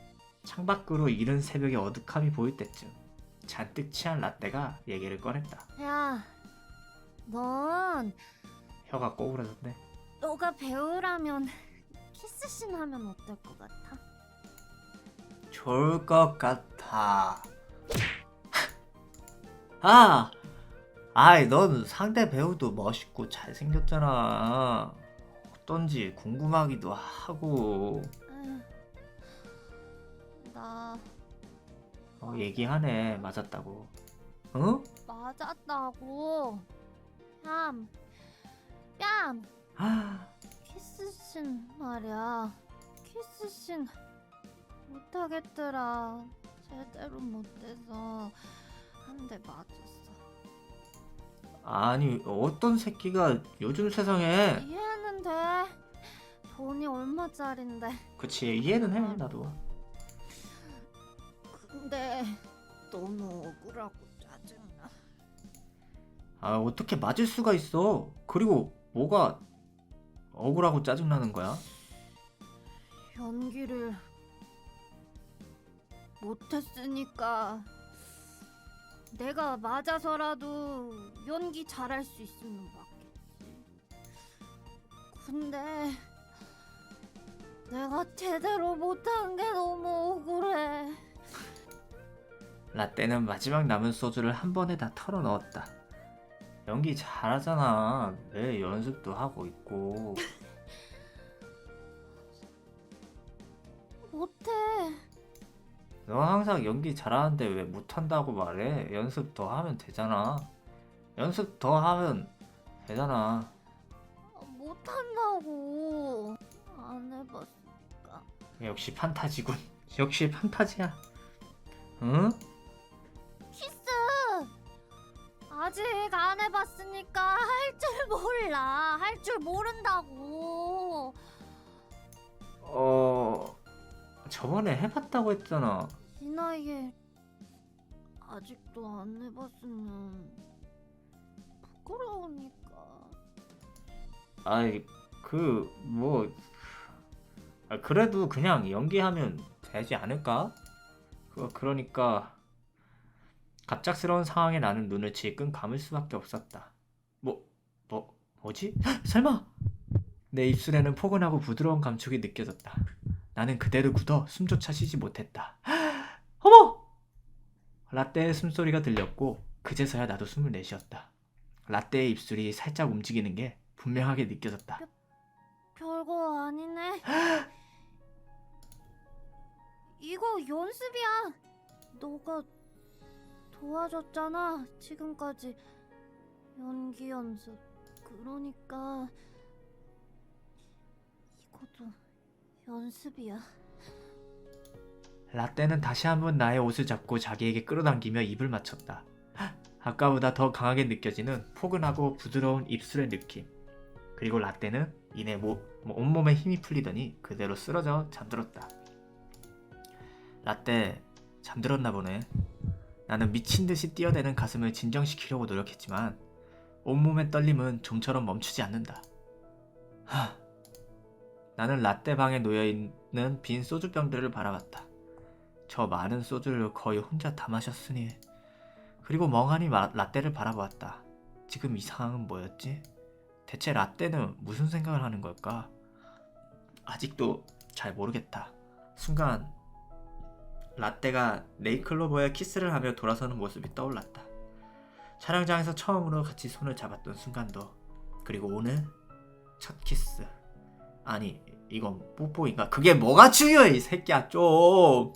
창밖으로 이른 새벽의 어둑함이 보일 때쯤 잔뜩 취한 라떼가 얘기를 꺼냈다. 야, 넌 혀가 꼬부러졌네. 너가 배우라면 키스씬 하면 어떨 것 같아? 좋을 것 같아. 넌 상대 배우도 멋있고 잘생겼잖아. 어떤지 궁금하기도 하고. 에휴, 나 얘기하네. 맞았다고. 어? 맞았다고. 뺨, 뺨. 아, 키스씬 말이야. 키스씬 못하겠더라. 제대로 못해서 한 대 맞았어. 아니 어떤 새끼가 요즘 세상에. 이해는 돼. 돈이 얼마짜린데. 그치 이해는 해 나도. 근데 너무 억울하고 짜증나. 어떻게 맞을 수가 있어. 그리고 뭐가 억울하고 짜증나는 거야? 연기를 못했으니까. 내가 맞아서라도 연기 잘할 수 있으면 맞겠지. 근데 내가 제대로 못한 게 너무 억울해. 라떼는 마지막 남은 소주를 한 번에 다 털어 넣었다. 연기 잘하잖아. 왜 연습도 하고 있고. 못해. 너 항상 연기 잘하는데 왜 못한다고 말해? 연습 더 하면 되잖아. 연습 더 하면 되잖아. 못한다고. 안 해봤으니까. 역시 판타지군. 역시 판타지야. 응? 키스! 아직 안 해봤으니까 할 줄 몰라. 할 줄 모른다고. 저번에 해봤다고 했잖아. 이 나이에 아직도 안 해봤으면 부끄러우니까. 아이 그래도 그냥 연기하면 되지 않을까? 그러니까 갑작스러운 상황에 나는 눈을 질끈 감을 수밖에 없었다. 뭐지? 설마? 내 입술에는 포근하고 부드러운 감촉이 느껴졌다. 나는 그대로 굳어 숨조차 쉬지 못했다. 어머! 라떼의 숨소리가 들렸고 그제서야 나도 숨을 내쉬었다. 라떼의 입술이 살짝 움직이는 게 분명하게 느껴졌다. 별거 아니네. 이거 연습이야. 너가 도와줬잖아. 지금까지 연기 연습. 그러니까 이것도 연습이야. 라떼는 다시 한번 나의 옷을 잡고 자기에게 끌어당기며 입을 맞췄다. 아까보다 더 강하게 느껴지는 포근하고 부드러운 입술의 느낌. 그리고 라떼는 이내 온몸에 힘이 풀리더니 그대로 쓰러져 잠들었다. 라떼 잠들었나 보네. 나는 미친듯이 뛰어대는 가슴을 진정시키려고 노력했지만 온몸의 떨림은 좀처럼 멈추지 않는다. 나는 라떼 방에 놓여있는 빈 소주병들을 바라봤다. 저 많은 소주를 거의 혼자 다 마셨으니. 그리고 멍하니 라떼를 바라보았다. 지금 이 상황은 뭐였지? 대체 라떼는 무슨 생각을 하는 걸까? 아직도 잘 모르겠다. 순간 라떼가 네이클로버에 키스를 하며 돌아서는 모습이 떠올랐다. 촬영장에서 처음으로 같이 손을 잡았던 순간도, 그리고 오늘 첫 키스. 아니 이건 뽀뽀인가? 그게 뭐가 중요해 이 새끼야 좀.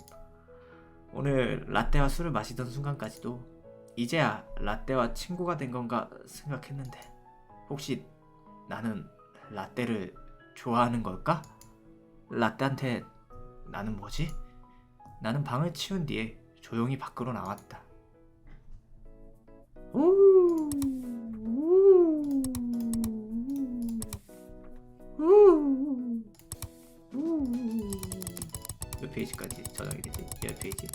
오늘 라떼와 술을 마시던 순간까지도 이제야 라떼와 친구가 된 건가 생각했는데, 혹시 나는 라떼를 좋아하는 걸까? 라떼한테 나는 뭐지? 나는 방을 치운 뒤에 조용히 밖으로 나왔다. 몇 페이지까지 저장이 되지? 몇 페이지?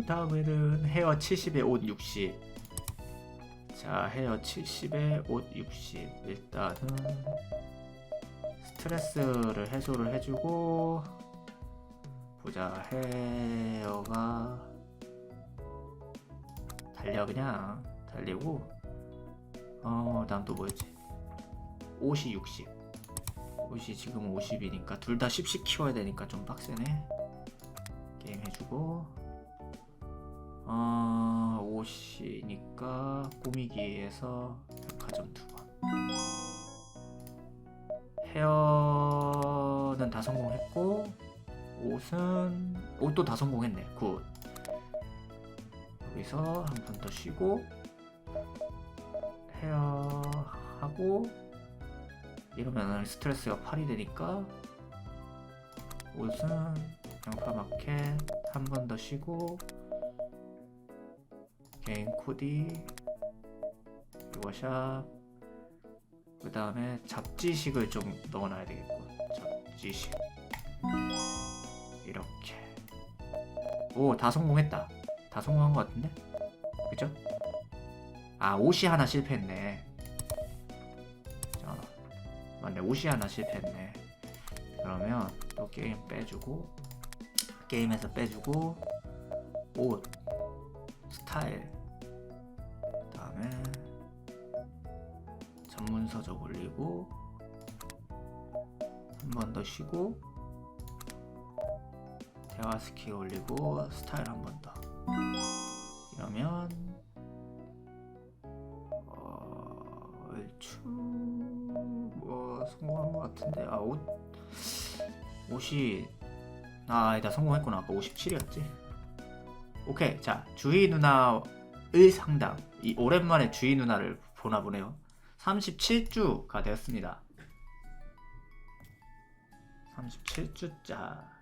다음에는 헤어 70에 옷 60. 자, 헤어 70에 옷 60. 일단은 스트레스를 해소를 해주고, 보자. 헤어가 달려. 그냥 달리고, 다음 또 뭐였지? 옷이 60. 옷이 지금 50이니까 둘 다 10씩 키워야 되니까 좀 빡세네. 게임 해주고, 옷이니까 꾸미기에서 백화점 2번. 헤어는 다 성공했고, 옷도 다 성공했네. 굿. 여기서 한 번 더 쉬고, 헤어 하고, 이러면 스트레스가 8이 되니까 옷은 양파 마켓 한 번 더 쉬고, 개인 코디, 워샵, 그 다음에 잡지식을 좀 넣어놔야 되겠고. 잡지식 이렇게. 오, 다 성공했다. 다 성공한 것 같은데? 그죠? 아, 옷이 하나 실패했네. 자, 맞네, 옷이 하나 실패했네. 그러면 또 게임 빼주고, 게임에서 빼주고, 옷, 스타일, 그 다음에 전문 서적 올리고, 한 번 더 쉬고, 대화 스킬 올리고, 스타일 한 번 더. 이러면 얼추 뭐 성공한 것 같은데. 아, 옷이 아니다, 성공했구나. 아까 57이었지. 오케이. 자, 주희 누나의 상담. 이 오랜만에 주희 누나를 보나 보네요. 37주가 되었습니다. 37주짜.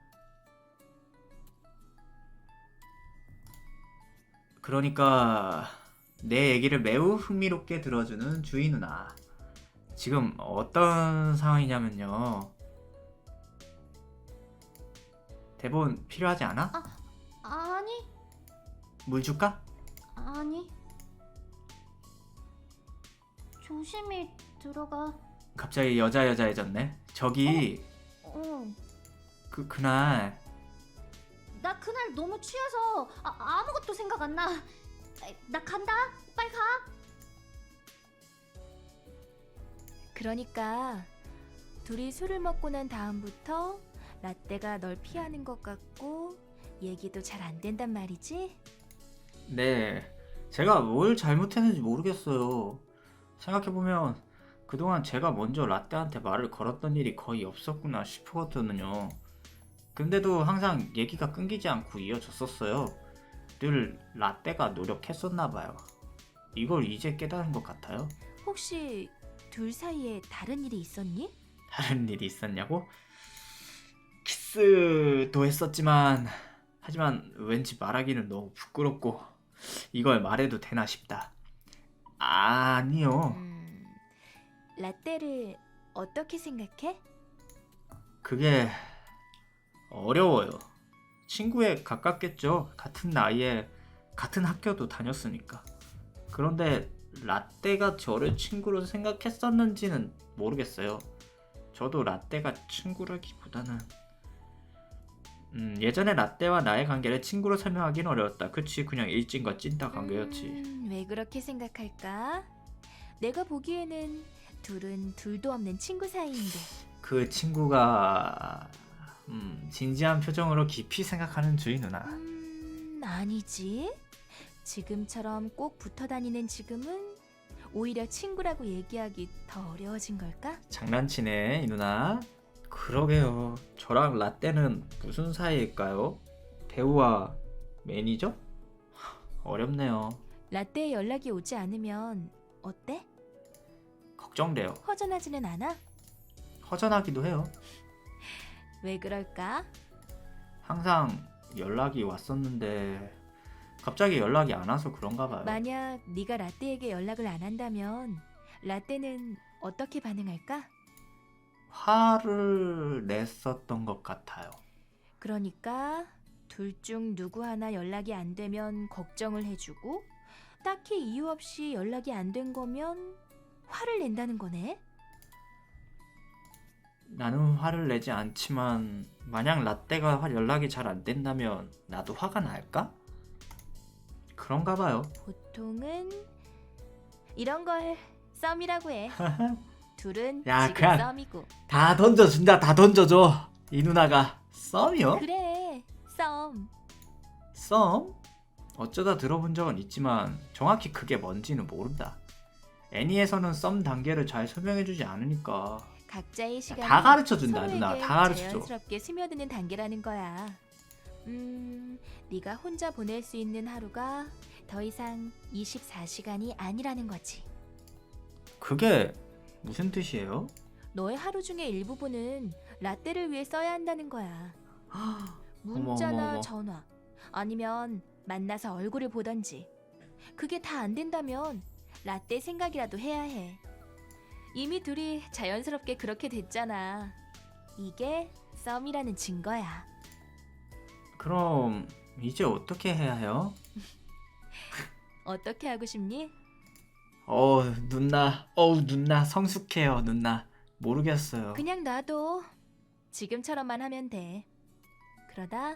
그러니까 내 얘기를 매우 흥미롭게 들어주는 주희 누나. 지금 어떤 상황이냐면요. 대본 필요하지 않아? 아니, 물 줄까? 아니. 조심히 들어가. 갑자기 여자해졌네. 저기 그날 나 그날 너무 취해서 아무것도 생각 안 나. 나 간다. 빨리 가. 그러니까 둘이 술을 먹고 난 다음부터 라떼가 널 피하는 것 같고 얘기도 잘 안 된단 말이지? 네, 제가 뭘 잘못했는지 모르겠어요. 생각해보면 그동안 제가 먼저 라떼한테 말을 걸었던 일이 거의 없었구나 싶었거든요. 근데도 항상 얘기가 끊기지 않고 이어졌었어요. 늘 라떼가 노력했었나봐요. 이걸 이제 깨달은 것 같아요. 혹시 둘 사이에 다른 일이 있었니? 다른 일이 있었냐고? 키스도 했었지만, 하지만 왠지 말하기는 너무 부끄럽고 이걸 말해도 되나 싶다. 아니요. 라떼를 어떻게 생각해? 그게 어려워요. 친구에 가깝겠죠. 같은 나이에 같은 학교도 다녔으니까. 그런데 라떼가 저를 친구로 생각했었는지는 모르겠어요. 저도 라떼가 친구라기보다는 예전에 라떼와 나의 관계를 친구로 설명하기는 어려웠다. 그치, 그냥 일진과 찐따 관계였지. 왜 그렇게 생각할까? 내가 보기에는 둘은 둘도 없는 친구 사이인데. 그 친구가 진지한 표정으로 깊이 생각하는 주희 누나. 아니지. 지금처럼 꼭 붙어 다니는 지금은 오히려 친구라고 얘기하기 더 어려워진 걸까? 장난치네 이 누나. 그러게요. 저랑 라떼는 무슨 사이일까요? 배우와 매니저? 어렵네요. 라떼의 연락이 오지 않으면 어때? 걱정돼요. 허전하지는 않아? 허전하기도 해요. 왜 그럴까? 항상 연락이 왔었는데 갑자기 연락이 안 와서 그런가 봐요. 만약 네가 라떼에게 연락을 안 한다면 라떼는 어떻게 반응할까? 화를 냈었던 것 같아요. 그러니까 둘 중 누구 하나 연락이 안 되면 걱정을 해주고 딱히 이유 없이 연락이 안 된 거면 화를 낸다는 거네. 나는 화를 내지 않지만 만약 라떼가 연락이 잘 안 된다면 나도 화가 날까? 그런가 봐요. 보통은 이런 걸 썸이라고 해. 둘은 야, 지금 그냥- 썸이고. 다 던져준다. 다 던져줘. 이 누나가 썸이요? 그래, 썸. 썸? 어쩌다 들어본 적은 있지만 정확히 그게 뭔지는 모른다. 애니에서는 썸 단계를 잘 설명해주지 않으니까. 각자의 시간이 다 가르쳐준다 서로에게 누나. 다 가르쳐줘. 자연스럽게 스며드는 단계라는 거야. 네가 혼자 보낼 수 있는 하루가 더 이상 24시간이 아니라는 거지. 그게 무슨 뜻이에요? 너의 하루 중의 일부분은 라떼를 위해 써야 한다는 거야. 문자나 어머, 어머. 전화, 아니면 만나서 얼굴을 보던지. 그게 다 안 된다면 라떼 생각이라도 해야 해. 이미 둘이 자연스럽게 그렇게 됐잖아. 이게 썸이라는 증거야. 그럼 이제 어떻게 해야 해요? 어떻게 하고 싶니? 누나 성숙해요 누나. 모르겠어요. 그냥 놔둬. 지금처럼만 하면 돼. 그러다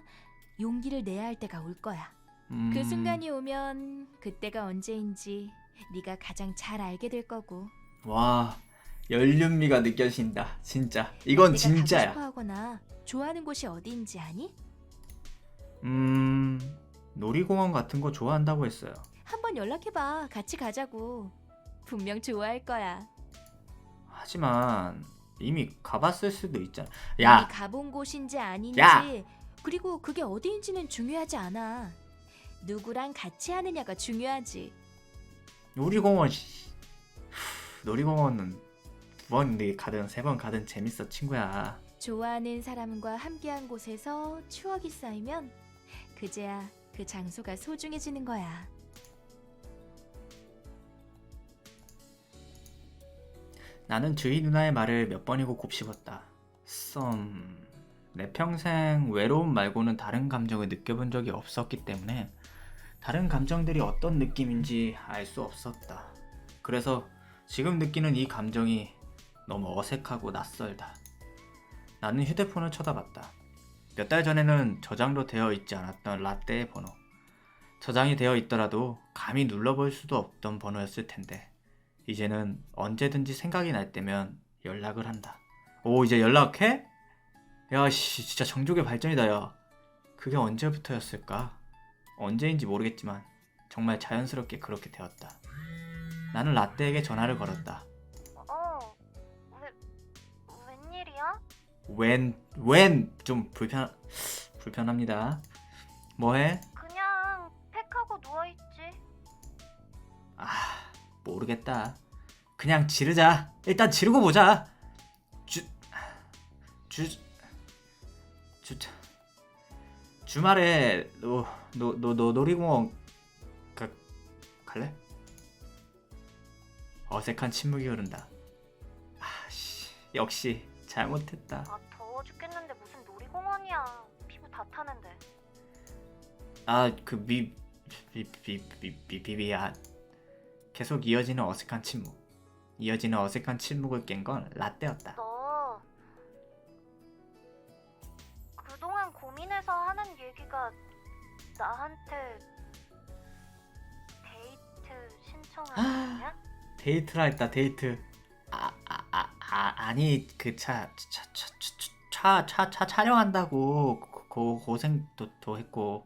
용기를 내야 할 때가 올 거야. 그 순간이 오면 그때가 언제인지 네가 가장 잘 알게 될 거고. 와 연륜미가 느껴진다. 진짜 이건 내가 가고 진짜야. 싶어하거나 좋아하는 곳이 어디인지 아니? 놀이공원 같은 거 좋아한다고 했어요. 한번 연락해봐. 같이 가자고. 분명 좋아할 거야. 하지만 이미 가봤을 수도 있잖아. 이미 야 가본 곳인지 아닌지, 야! 그리고 그게 어디인지는 중요하지 않아. 누구랑 같이 하느냐가 중요하지. 놀이공원 놀이공원은 2번 가든 3번 가든 재밌어 친구야. 좋아하는 사람과 함께한 곳에서 추억이 쌓이면 그제야 그 장소가 소중해지는 거야. 나는 주희 누나의 말을 몇 번이고 곱씹었다. 내 평생 외로움 말고는 다른 감정을 느껴본 적이 없었기 때문에 다른 감정들이 어떤 느낌인지 알 수 없었다. 그래서 지금 느끼는 이 감정이 너무 어색하고 낯설다. 나는 휴대폰을 쳐다봤다. 몇 달 전에는 저장도 되어 있지 않았던 라떼의 번호. 저장이 되어 있더라도 감히 눌러볼 수도 없던 번호였을 텐데 이제는 언제든지 생각이 날 때면 연락을 한다. 오 이제 연락해? 야씨 진짜 정족의 발전이다 야. 그게 언제부터였을까? 언제인지 모르겠지만 정말 자연스럽게 그렇게 되었다. 나는 라떼에게 전화를 걸었다. 웬일이야? 웬 좀 불편합니다. 뭐해? 그냥 팩하고 누워있지. 모르겠다. 그냥 지르자. 일단 지르고 보자. 주말에 놀이공원 갈래? 어색한 침묵이 흐른다. 역시 잘못했다. 더워 죽겠는데 무슨 놀이공원이야. 피부 다 타는데. 미안. 계속 이어지는 어색한 침묵. 이어지는 어색한 침묵을 깬 건 라떼였다. 너 그동안 고민해서 하는 얘기가 나한테 데이트 신청하는 거냐? 데이트라 했다. 데이트. 아니 그 촬영한다고 고생도 했고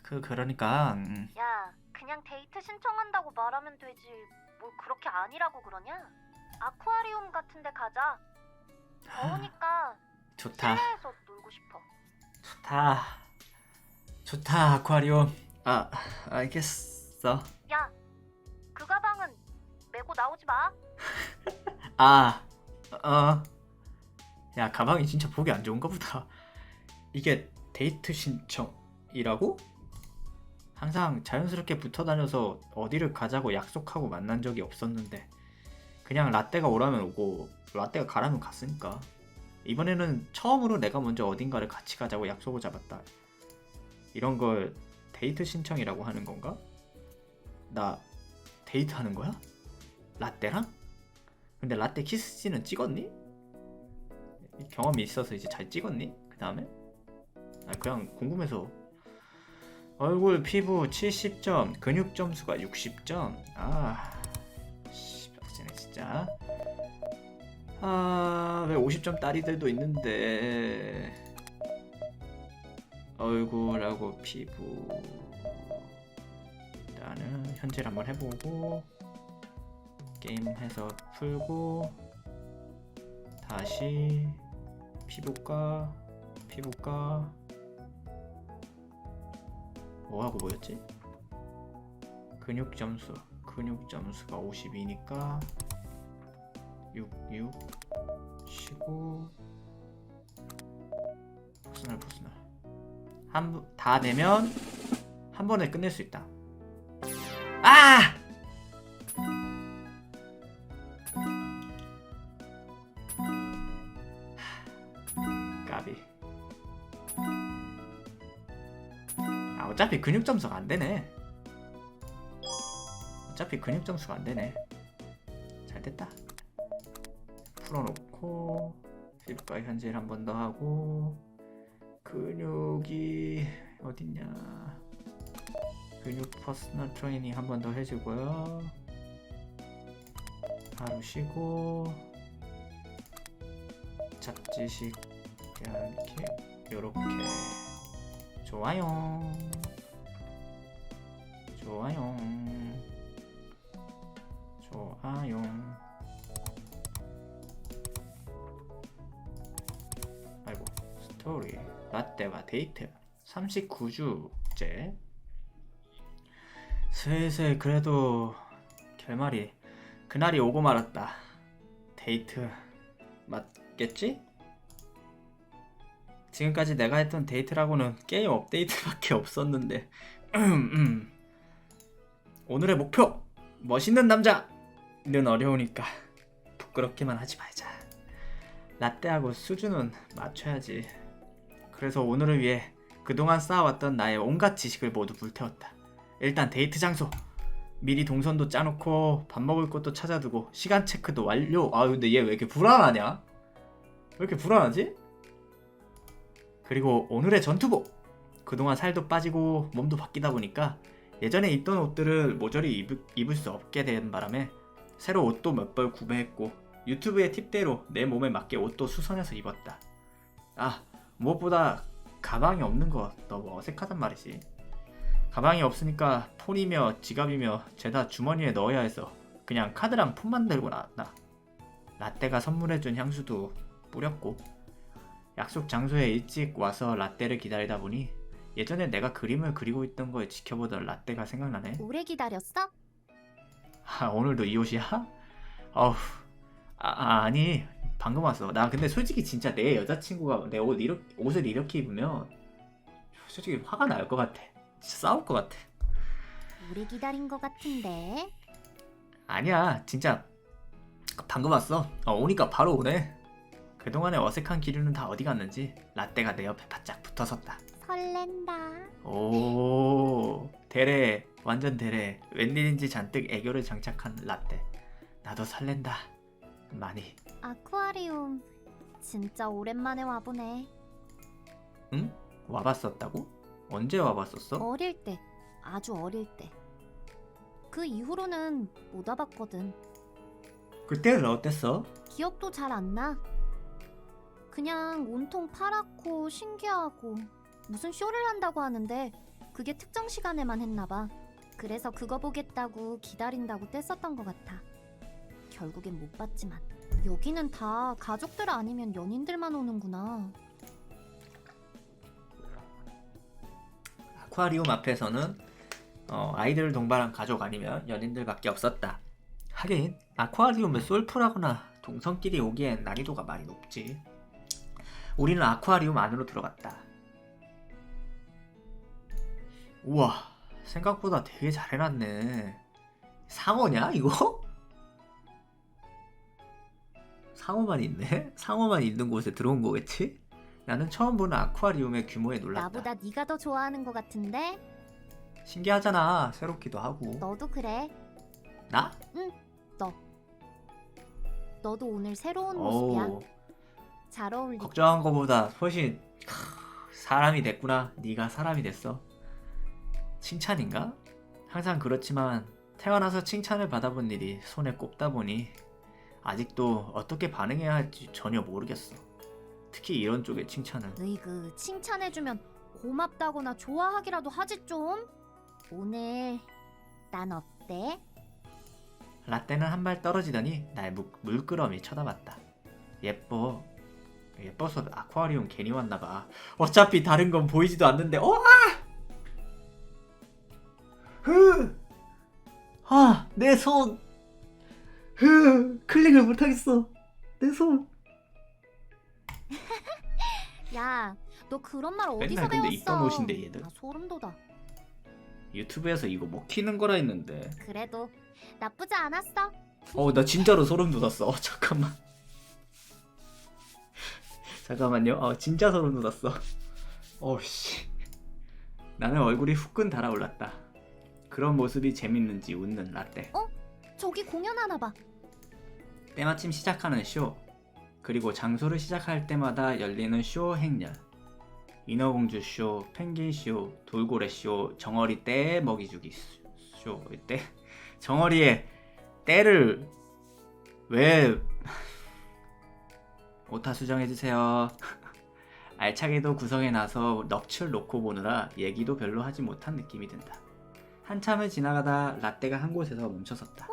그러니까 야, 그냥 데이트 신청한다고 말하면 되지. 뭘 그렇게 아니라고 그러냐? 아쿠아리움 같은 데 가자. 더우니까 좋다. 실내에서 놀고 싶어. 좋다 아쿠아리움. 알겠어. 야, 그 가방은 메고 나오지 마. 야 가방이 진짜 보기 안 좋은가 보다. 이게 데이트 신청이라고? 항상 자연스럽게 붙어 다녀서 어디를 가자고 약속하고 만난 적이 없었는데 그냥 라떼가 오라면 오고 라떼가 가라면 갔으니까 이번에는 처음으로 내가 먼저 어딘가를 같이 가자고 약속을 잡았다. 이런 걸 데이트 신청이라고 하는 건가? 나 데이트 하는 거야? 라떼랑? 근데 라떼 키스씬은 찍었니? 경험이 있어서 이제 잘 찍었니? 그 다음에? 그냥 궁금해서. 얼굴 피부 70점, 근육 점수가 60점. 빡치네 진짜. 왜 50점 딸이들도 있는데. 얼굴하고 피부. 일단은 현질 한번 해보고 게임 해서 풀고 다시 피부과 뭐하고 뭐였지? 근육 점수가 52니까 6 쉬고 퍼스널 다 내면 한 번에 끝낼 수 있다. 까비. 어차피 근육 점수가 안 되네. 잘 됐다. 풀어놓고 피부과 현질 한 번 더 하고 근육이 어딨냐. 근육 퍼스널 트레이닝 한 번 더 해주고요. 하루 쉬고 잡지식 이렇게 요렇게 좋아요. 아이고 스토리 라떼와 데이트 39주째. 슬슬 그래도 결말이 그날이 오고 말았다. 데이트 맞겠지? 지금까지 내가 했던 데이트라고는 게임 업데이트밖에 없었는데 오늘의 목표! 멋있는 남자는 어려우니까 부끄럽게만 하지 말자. 라떼하고 수준은 맞춰야지. 그래서 오늘을 위해 그동안 쌓아왔던 나의 온갖 지식을 모두 불태웠다. 일단 데이트 장소 미리 동선도 짜놓고 밥 먹을 곳도 찾아두고 시간 체크도 완료. 근데 얘 왜 이렇게 불안하냐? 왜 이렇게 불안하지? 그리고 오늘의 전투복! 그동안 살도 빠지고 몸도 바뀌다 보니까 예전에 입던 옷들을 모조리 입을 수 없게 된 바람에 새로 옷도 몇 벌 구매했고 유튜브의 팁대로 내 몸에 맞게 옷도 수선해서 입었다. 무엇보다 가방이 없는 거 너무 어색하단 말이지. 가방이 없으니까 폰이며 지갑이며 죄다 주머니에 넣어야 해서 그냥 카드랑 폰만 들고 나왔다. 라떼가 선물해준 향수도 뿌렸고 약속 장소에 일찍 와서 라떼를 기다리다 보니 예전에 내가 그림을 그리고 있던 걸 지켜보던 라떼가 생각나네. 오래 기다렸어? 오늘도 이 옷이야? 아니 방금 왔어. 나 근데 솔직히 진짜 내 여자친구가 내 옷을 이렇게 입으면 솔직히 화가 날 것 같아. 진짜 싸울 것 같아. 오래 기다린 것 같은데. 아니야 진짜 방금 왔어. 오니까 바로 오네. 그동안의 어색한 기류는 다 어디 갔는지 라떼가 내 옆에 바짝 붙어섰다. 설렌다. 오 대래 완전 대래. 웬일인지 잔뜩 애교를 장착한 라떼. 나도 설렌다 많이. 아쿠아리움 진짜 오랜만에 와보네. 응? 와봤었다고? 언제 와봤었어? 어릴 때, 아주 어릴 때. 그 이후로는 못 와봤거든. 그때는 어땠어? 기억도 잘 안 나. 그냥 온통 파랗고 신기하고 무슨 쇼를 한다고 하는데 그게 특정 시간에만 했나 봐. 그래서 그거 보겠다고 기다린다고 뗐었던 것 같아. 결국엔 못 봤지만. 여기는 다 가족들 아니면 연인들만 오는구나. 아쿠아리움 앞에서는 아이들 동반한 가족 아니면 연인들밖에 없었다. 하긴 아쿠아리움에 솔프라거나 동성끼리 오기엔 난이도가 많이 높지. 우리는 아쿠아리움 안으로 들어갔다. 우와 생각보다 되게 잘 해놨네. 상어냐 이거? 상어만 있네? 상어만 있는 곳에 들어온 거겠지? 나는 처음 보는 아쿠아리움의 규모에 놀랐다. 나보다 네가 더 좋아하는 것 같은데? 신기하잖아. 새롭기도 하고. 너도 그래. 나? 너도 오늘 새로운 모습이야. 오, 잘 어울리. 걱정한 거보다 훨씬 사람이 됐구나. 네가 사람이 됐어. 칭찬인가? 항상 그렇지만 태어나서 칭찬을 받아본 일이 손에 꼽다 보니 아직도 어떻게 반응해야 할지 전혀 모르겠어. 특히 이런 쪽의 칭찬은. 으이그 칭찬해주면 고맙다거나 좋아하기라도 하지 좀. 오늘 난 어때? 라떼는 한 발 떨어지더니 날 물끄러미 쳐다봤다. 예뻐. 예뻐서 아쿠아리움 괜히 왔나봐. 어차피 다른 건 보이지도 않는데. 내 손. 클릭을 못하겠어. 내 손. 야, 너 그런 말 어디서 맨날 근데 배웠어? 입던 옷인데 얘들. 아, 소름 돋아. 유튜브에서 이거 먹히는 거라 했는데. 그래도 나쁘지 않았어. 나 진짜로 소름 돋았어. 잠깐만. 잠깐만요. 진짜 소름 돋았어. 씨. 나는 얼굴이 후끈 달아올랐다. 그런 모습이 재밌는지 웃는 라떼. 저기 공연하나 봐. 때마침 시작하는 쇼. 그리고 장소를 시작할 때마다 열리는 쇼 행렬. 인어공주 쇼, 펭귄 쇼, 돌고래 쇼, 정어리 떼 먹이주기 쇼. 떼 정어리에 떼를 왜 오타 수정해주세요. 알차게도 구성해 놔서 넋을 놓고 보느라 얘기도 별로 하지 못한 느낌이 든다. 한참을 지나가다 라떼가 한 곳에서 멈춰섰다.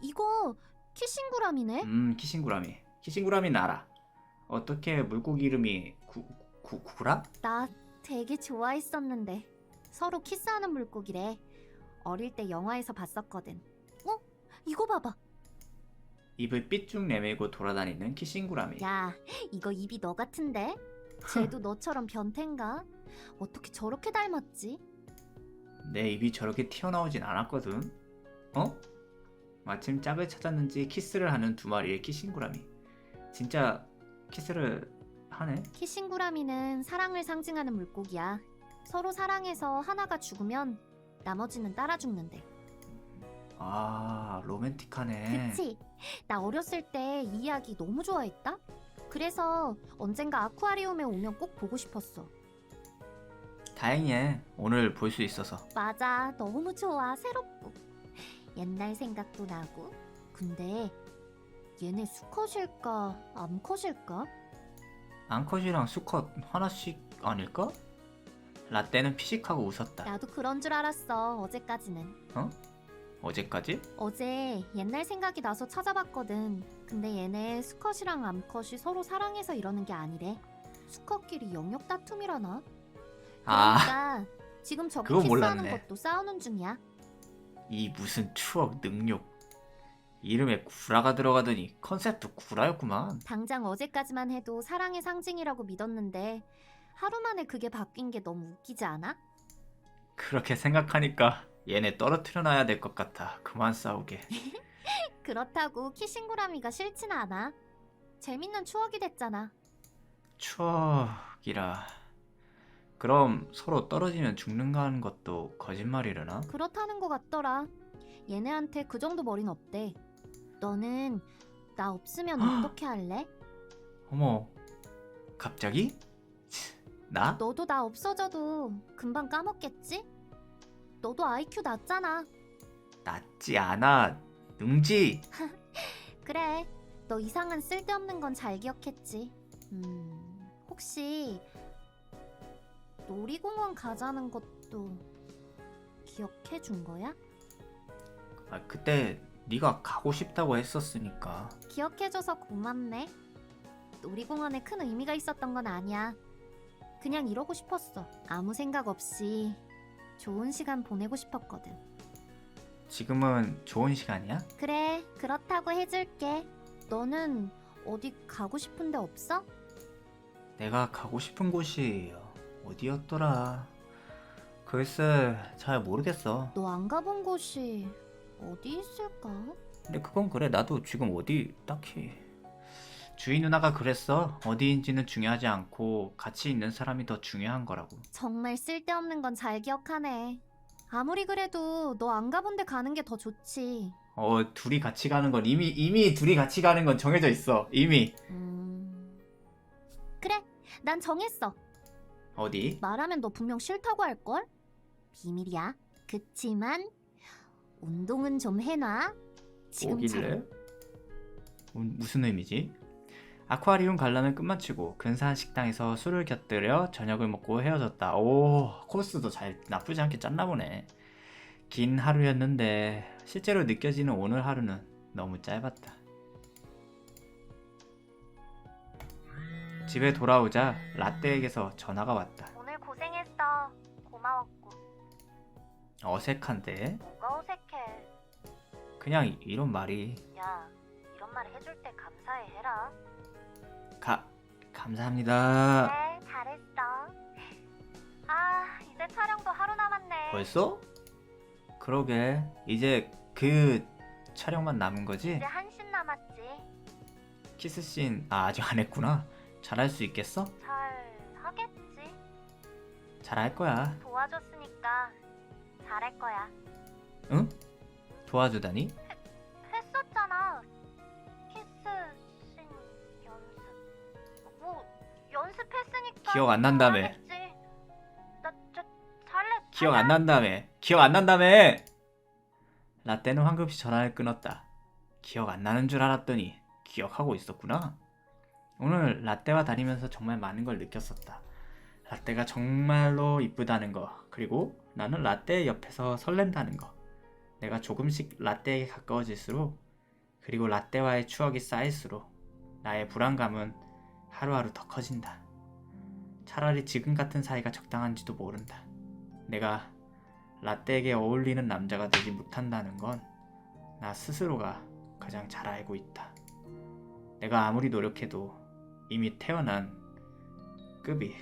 이거 키싱구람이네. 키싱구라미. 키싱구라미는 알아. 어떻게 물고기 이름이 구라? 나 되게 좋아했었는데 서로 키스하는 물고기래. 어릴 때 영화에서 봤었거든. 이거 봐봐. 입을 삐쭉 내밀고 돌아다니는 키싱구라미. 야, 이거 입이 너 같은데? 쟤도 너처럼 변태인가? 어떻게 저렇게 닮았지? 내 입이 저렇게 튀어나오진 않았거든. 마침 짝을 찾았는지 키스를 하는 두 마리의 키싱구라미. 진짜 키스를 하네? 키싱구라미는 사랑을 상징하는 물고기야. 서로 사랑해서 하나가 죽으면 나머지는 따라 죽는데. 로맨틱하네. 그치? 나 어렸을 때 이 이야기 너무 좋아했다? 그래서 언젠가 아쿠아리움에 오면 꼭 보고 싶었어. 다행이네. 오늘 볼 수 있어서. 맞아, 너무 좋아. 새롭고 옛날 생각도 나고. 근데 얘네 수컷일까 암컷일까? 앙컷이랑 수컷 하나씩 아닐까? 라떼는 피식하고 웃었다. 나도 그런 줄 알았어. 어제까지는. 어제까지? 어제 옛날 생각이 나서 찾아봤거든. 근데 얘네 수컷이랑 암컷이 서로 사랑해서 이러는 게 아니래. 수컷끼리 영역 다툼이라나? 그러니까 지금 저기 그건 키스하는 몰랐네. 것도 싸우는 중이야. 이 무슨 추억 능욕. 이름에 구라가 들어가더니 컨셉도 구라였구만. 당장 어제까지만 해도 사랑의 상징이라고 믿었는데 하루 만에 그게 바뀐 게 너무 웃기지 않아? 그렇게 생각하니까 얘네 떨어뜨려 놔야 될 것 같아. 그만 싸우게. 그렇다고 키싱구라미가 싫진 않아. 재밌는 추억이 됐잖아. 추억이라. 그럼 서로 떨어지면 죽는다는 것도 거짓말이려나? 그렇다는 것 같더라. 얘네한테 그 정도 머리는 없대. 너는 나 없으면 어떻게 할래? 어머, 갑자기? 나? 너도 나 없어져도 금방 까먹겠지? 너도 IQ 낮잖아. 낫지 않아. 능지. 그래, 너 이상한 쓸데없는 건 잘 기억했지. 혹시 놀이공원 가자는 것도 기억해 준 거야? 그때 네가 가고 싶다고 했었으니까. 기억해줘서 고맙네. 놀이공원에 큰 의미가 있었던 건 아니야. 그냥 이러고 싶었어. 아무 생각 없이 좋은 시간 보내고 싶었거든. 지금은 좋은 시간이야? 그래, 그렇다고 해줄게. 너는 어디 가고 싶은 데 없어? 내가 가고 싶은 곳이 어디였더라? 글쎄, 잘 모르겠어. 너 안 가본 곳이 어디 있을까? 근데 그건 그래. 나도 지금 어디 딱히 주희 누나가 그랬어. 어디인지는 중요하지 않고 같이 있는 사람이 더 중요한 거라고. 정말 쓸데없는 건 잘 기억하네. 아무리 그래도 너 안 가본 데 가는 게 더 좋지. 둘이 같이 가는 건 이미 둘이 같이 가는 건 정해져 있어. 이미. 그래, 난 정했어. 어디? 말하면 너 분명 싫다고 할걸? 비밀이야. 그치만 운동은 좀 해놔. 지금처럼. 오길래? 무슨 의미지? 아쿠아리움 관람을 끝마치고 근사한 식당에서 술을 곁들여 저녁을 먹고 헤어졌다. 오, 코스도 나쁘지 않게 짰나 보네. 긴 하루였는데 실제로 느껴지는 오늘 하루는 너무 짧았다. 집에 돌아오자 라떼에게서 전화가 왔다. 오늘 고생했어. 고마웠고. 어색한데? 뭐가 어색해. 그냥 이런 말이. 야, 이런 말 해줄 때 감사해 해라. 감사합니다. 네, 잘했어. 아, 이제 촬영도 하루 남았네. 벌써? 그러게. 이제 그 촬영만 남은 거지? 이제 한씬 남았지. 키스씬 아직 안 했구나. 잘할 수 있겠어? 잘 하겠지. 잘할 거야. 도와줬으니까 잘할 거야. 응? 도와주다니? 했었잖아. 키스씬 연습. 뭐 연습했으니까. 기억 안 난다며. 잘하겠지. 나 잘래. 기억 안 난다며. 기억 안 난다며. 라떼는 황급히 전화를 끊었다. 기억 안 나는 줄 알았더니 기억하고 있었구나. 오늘 라떼와 다니면서 정말 많은 걸 느꼈었다. 라떼가 정말로 이쁘다는 거, 그리고 나는 라떼 옆에서 설렌다는 거. 내가 조금씩 라떼에게 가까워질수록, 그리고 라떼와의 추억이 쌓일수록 나의 불안감은 하루하루 더 커진다. 차라리 지금 같은 사이가 적당한지도 모른다. 내가 라떼에게 어울리는 남자가 되지 못한다는 건 나 스스로가 가장 잘 알고 있다. 내가 아무리 노력해도 이미 태어난 급이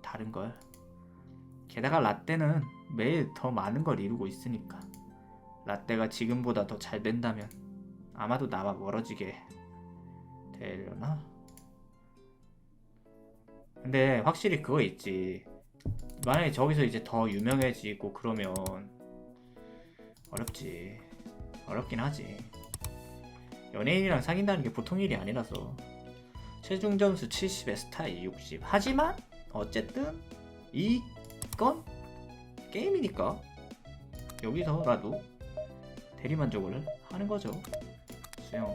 다른걸. 게다가 라떼는 매일 더 많은 걸 이루고 있으니까. 라떼가 지금보다 더 잘 된다면 아마도 나와 멀어지게 되려나? 근데 확실히 그거 있지. 만약에 저기서 이제 더 유명해지고 그러면 어렵긴 하지. 연예인이랑 사귄다는 게 보통 일이 아니라서. 체중 점수 70에 스타일 60. 하지만 어쨌든 이건 게임이니까 여기서라도 대리만족을 하는 거죠. 수영,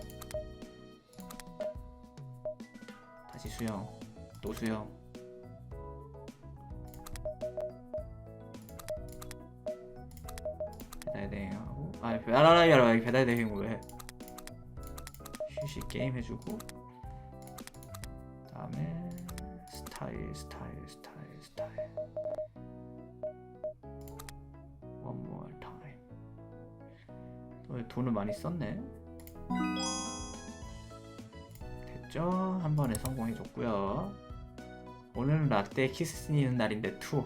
다시 수영, 또 수영. 배달 대행하고 배달 대행으로 해. 휴식 게임 해주고, 다음에 스타일. One more time. 돈을 많이 썼네. 됐죠? 한 번에 성공해줬고요. 오늘은 라떼 키스 쓰는 날인데 2.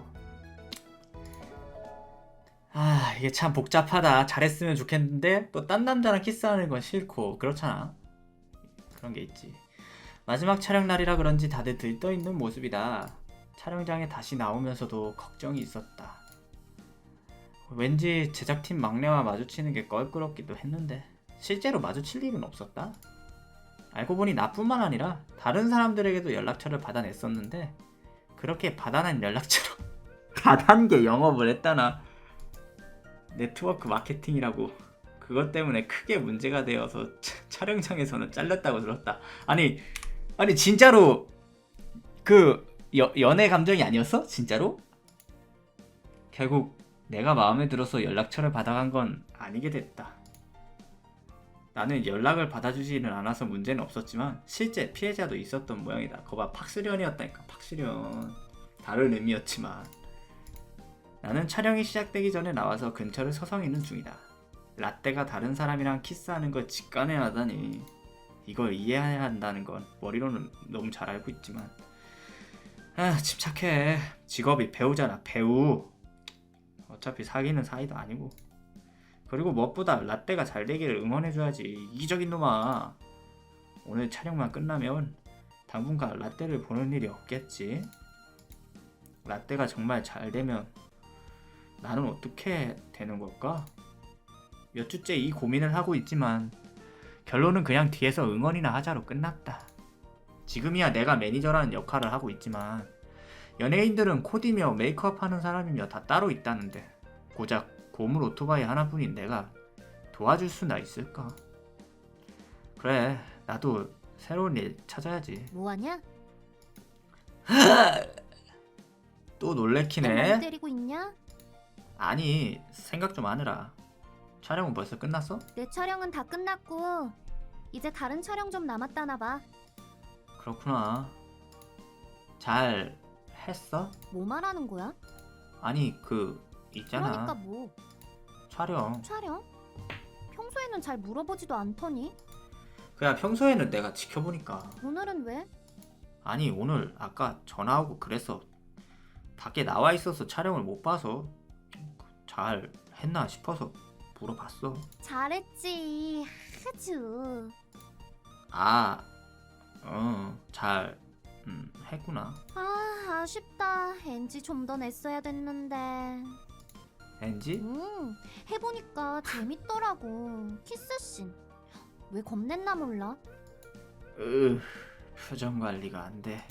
이게 참 복잡하다. 잘했으면 좋겠는데 또 딴 남자랑 키스하는 건 싫고 그렇잖아. 그런 게 있지. 마지막 촬영 날이라 그런지 다들 들떠있는 모습이다. 촬영장에 다시 나오면서도 걱정이 있었다. 왠지 제작팀 막내와 마주치는 게 껄끄럽기도 했는데 실제로 마주칠 일은 없었다. 알고 보니 나뿐만 아니라 다른 사람들에게도 연락처를 받아냈었는데 그렇게 받아낸 연락처로 다단계 영업을 했다나. 네트워크 마케팅이라고. 그것 때문에 크게 문제가 되어서 촬영장에서는 잘렸다고 들었다. 아니 진짜로 그 연애 감정이 아니었어? 진짜로? 결국 내가 마음에 들어서 연락처를 받아간 건 아니게 됐다. 나는 연락을 받아주지는 않아서 문제는 없었지만 실제 피해자도 있었던 모양이다. 거봐, 팍수련이었다니까. 팍수련. 다른 의미였지만. 나는 촬영이 시작되기 전에 나와서 근처를 서성이는 중이다. 라떼가 다른 사람이랑 키스하는 걸 직관해야 하다니. 이걸 이해해야 한다는 건 머리로는 너무 잘 알고 있지만 침착해. 직업이 배우잖아. 배우. 어차피 사귀는 사이도 아니고. 그리고 무엇보다 라떼가 잘 되기를 응원해줘야지. 이기적인 놈아. 오늘 촬영만 끝나면 당분간 라떼를 보는 일이 없겠지. 라떼가 정말 잘 되면 나는 어떻게 되는 걸까? 몇 주째 이 고민을 하고 있지만 결론은 그냥 뒤에서 응원이나 하자로 끝났다. 지금이야 내가 매니저라는 역할을 하고 있지만 연예인들은 코디며 메이크업 하는 사람이며 다 따로 있다는데 고작 고물 오토바이 하나뿐인 내가 도와줄 수나 있을까? 그래, 나도 새로운 일 찾아야지. 뭐하냐? 또 너 놀래키네. 멍 때리고 있냐? 아니, 생각 좀 하느라. 촬영은 벌써 끝났어? 내 촬영은 다 끝났고 이제 다른 촬영 좀 남았다나 봐. 그렇구나. 잘 했어? 뭐 말하는 거야? 아니, 있잖아. 그러니까 뭐? 촬영. 촬영? 평소에는 잘 물어보지도 않더니 그냥 평소에는 내가 지켜보니까. 오늘은 왜? 아니, 오늘 아까 전화하고 그래서 밖에 나와 있어서 촬영을 못 봐서 잘 했나 싶어서 물어봤어. 잘했지. 아주. 잘 했구나. 아, 아쉽다. NG 좀 더 냈어야 됐는데. 엔지? 해보니까 재밌더라고. 키스씬. 왜 겁냈나 몰라. 표정 관리가 안 돼.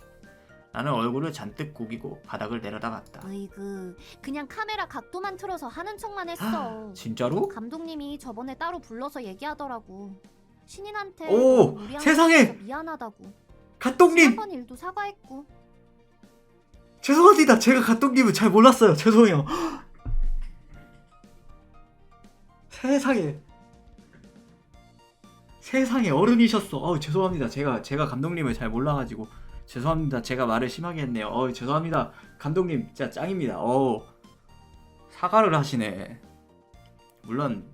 나는 얼굴을 잔뜩 구기고 바닥을 내려다봤다. 으이그, 그냥 카메라 각도만 틀어서 하는 척만 했어. 진짜로? 감독님이 저번에 따로 불러서 얘기하더라고. 신인한테 오, 너무 무리한 세상에! 거 미안하다고. 감독님! 지난번 일도 사과했고. 죄송합니다. 제가 감독님을 잘 몰랐어요. 죄송해요. 세상에 어른이셨어. 죄송합니다. 제가 감독님을 잘 몰라가지고 죄송합니다. 제가 말을 심하게 했네요. 죄송합니다. 감독님 진짜 짱입니다. 사과를 하시네. 물론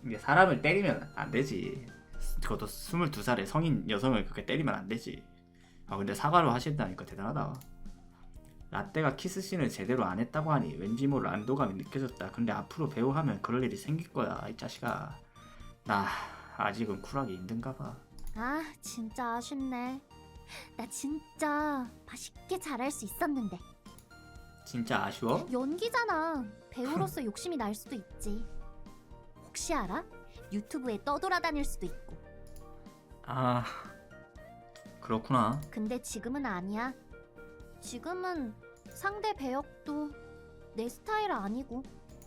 이게 사람을 때리면 안 되지. 그것도 22살의 성인 여성을 그렇게 때리면 안 되지. 근데 사과를 하신다니까 대단하다. 라떼가 키스씬을 제대로 안 했다고 하니 왠지 모를 안도감이 느껴졌다. 근데 앞으로 배우 하면 그럴 일이 생길 거야. 이 자식아. 나 아직은 쿨하기 힘든가 봐. 아, 진짜 아쉽네. 나 진짜 맛있게 잘할 수 있었는데. 진짜 아쉬워? 연기잖아. 배우로서 욕심이 날 수도 있지. 혹시 알아? 유튜브에 떠돌아다닐 수도 있고. 그렇구나. 근데 지금은 아니야. 지금은 상대 배역도 내 스타일 아니고.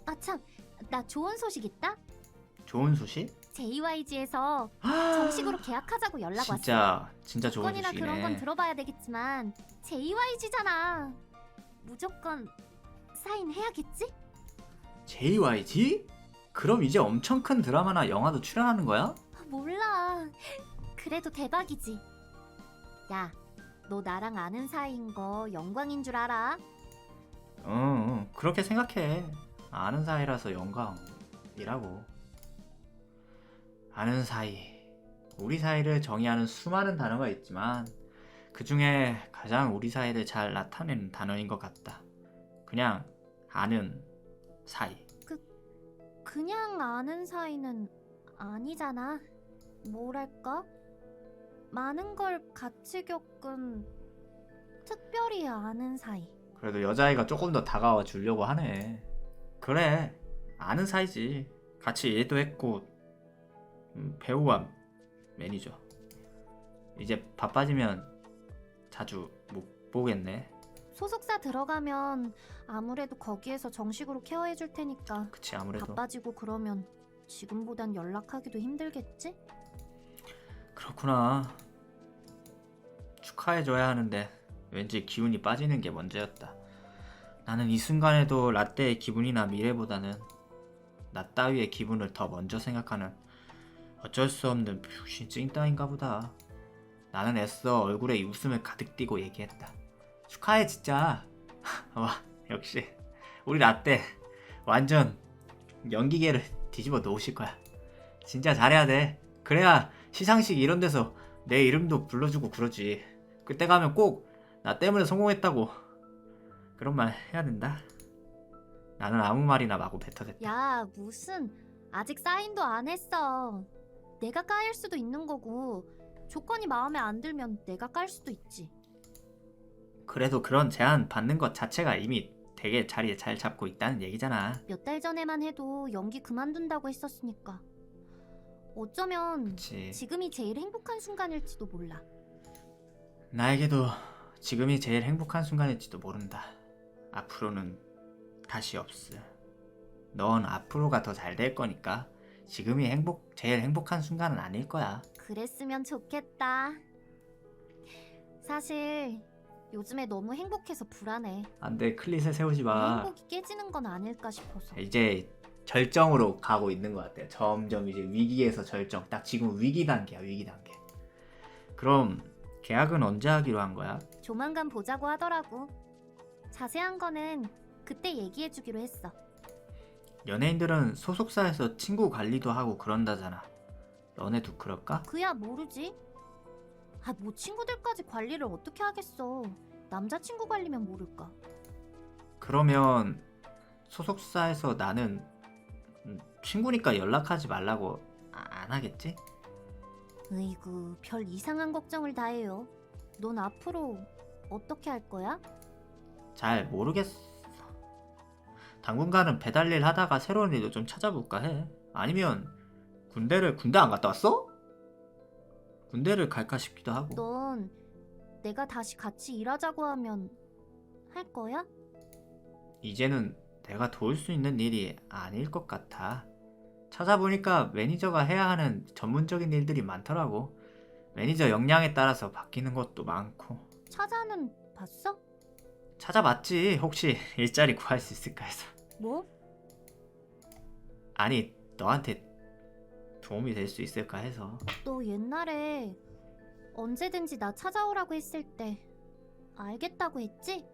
아 참, 나 좋은 소식 있다. 좋은 소식? JYG에서 정식으로 계약하자고 연락 왔어. 진짜 좋은 조건이나 소식이네. 그런 건 들어봐야 되겠지만 JYG잖아. 무조건 사인해야겠지? JYG? 그럼 이제 엄청 큰 드라마나 영화도 출연하는 거야? 몰라. 그래도 대박이지. 야, 너 나랑 아는 사이인 거 영광인 줄 알아? 그렇게 생각해. 아는 사이라서 영광이라고. 아는 사이. 우리 사이를 정의하는 수많은 단어가 있지만 그 중에 가장 우리 사이를 잘 나타내는 단어인 것 같다. 그냥 아는 사이. 그냥 아는 사이는 아니잖아. 뭐랄까? 많은 걸 같이 겪은 특별히 아는 사이. 그래도 여자애가 조금 더 다가와 주려고 하네. 그래, 아는 사이지. 같이 일도 했고 배우와 매니저. 이제 바빠지면 자주 못 보겠네. 소속사 들어가면 아무래도 거기에서 정식으로 케어해줄 테니까. 그치, 아무래도. 바빠지고 그러면 지금보단 연락하기도 힘들겠지? 그렇구나. 축하해줘야 하는데 왠지 기운이 빠지는 게 먼저였다. 나는 이 순간에도 라떼의 기분이나 미래보다는 나 따위의 기분을 더 먼저 생각하는 어쩔 수 없는 병신 찐따인가 보다. 나는 애써 얼굴에 이 웃음을 가득 띠고 얘기했다. 축하해 진짜. 와, 역시 우리 라떼 완전 연기계를 뒤집어 놓으실 거야. 진짜 잘해야 돼. 그래야 시상식 이런 데서 내 이름도 불러주고 그러지. 그때 가면 꼭 나 때문에 성공했다고 그런 말 해야 된다. 나는 아무 말이나 마구 뱉어댔다. 야, 무슨 아직 사인도 안 했어. 내가 까일 수도 있는 거고 조건이 마음에 안 들면 내가 깔 수도 있지. 그래도 그런 제안 받는 것 자체가 이미 되게 자리에 잘 잡고 있다는 얘기잖아. 몇 달 전에만 해도 연기 그만둔다고 했었으니까. 어쩌면 그치. 지금이 제일 행복한 순간일지도 몰라. 나에게도 지금이 제일 행복한 순간일지도 모른다. 앞으로는 다시 없어. 넌 앞으로가 더 잘 될 거니까 지금이 제일 행복한 순간은 아닐 거야. 그랬으면 좋겠다. 사실 요즘에 너무 행복해서 불안해. 안돼, 클릿을 세우지 내 마. 행복이 깨지는 건 아닐까 싶어서. 이제 절정으로 가고 있는 것 같아요. 점점 이제 위기에서 절정. 딱 지금 위기 단계야, 위기 단계. 그럼 계약은 언제 하기로 한 거야? 조만간 보자고 하더라고. 자세한 거는 그때 얘기해주기로 했어. 연예인들은 소속사에서 친구 관리도 하고 그런다잖아. 너네도 그럴까? 그야 모르지. 뭐 친구들까지 관리를 어떻게 하겠어. 남자친구 관리면 모를까. 그러면 소속사에서 나는 친구니까 연락하지 말라고 안 하겠지? 으이구, 별 이상한 걱정을 다 해요. 넌 앞으로 어떻게 할 거야? 잘 모르겠어. 당분간은 배달일 하다가 새로운 일도 좀 찾아볼까 해. 아니면 군대 안 갔다 왔어? 군대를 갈까 싶기도 하고. 넌 내가 다시 같이 일하자고 하면 할 거야? 이제는 내가 도울 수 있는 일이 아닐 것 같아. 찾아보니까 매니저가 해야 하는 전문적인 일들이 많더라고. 매니저 역량에 따라서 바뀌는 것도 많고. 찾아는 봤어? 찾아봤지. 혹시 일자리 구할 수 있을까 해서. 뭐? 아니, 너한테 도움이 될 수 있을까 해서. 너 옛날에 언제든지 나 찾아오라고 했을 때 알겠다고 했지?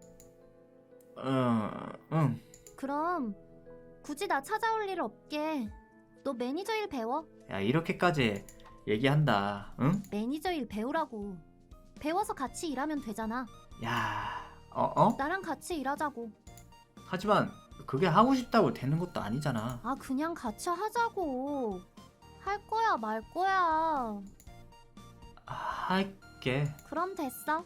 응. 그럼 굳이 나 찾아올 일 없게 너 매니저 일 배워. 야, 이렇게까지 얘기한다. 응? 매니저 일 배우라고. 배워서 같이 일하면 되잖아. 야, 나랑 같이 일하자고. 하지만 그게 하고 싶다고 되는 것도 아니잖아. 그냥 같이 하자고. 할 거야 말 거야. 할게. 그럼 됐어.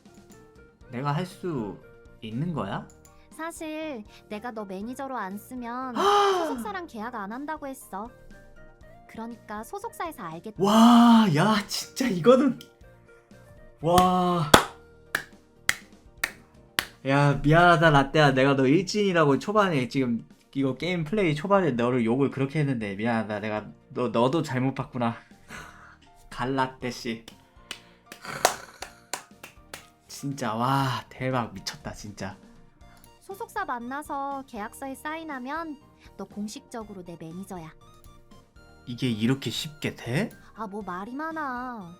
내가 할 수 있는 거야? 사실 내가 너 매니저로 안 쓰면 소속사랑 계약 안 한다고 했어. 그러니까 소속사에서 알겠다. 와, 야, 진짜 이거는. 와. 야, 미안하다 라떼야. 내가 너 일진이라고 초반에 지금 이거 게임 플레이 초반에 너를 욕을 그렇게 했는데 미안하다. 내가 너도 잘못 봤구나. 갈라떼 씨. 진짜 와, 대박 미쳤다 진짜. 소속사 만나서 계약서에 사인하면 너 공식적으로 내 매니저야. 이게 이렇게 쉽게 돼? 뭐 말이 많아.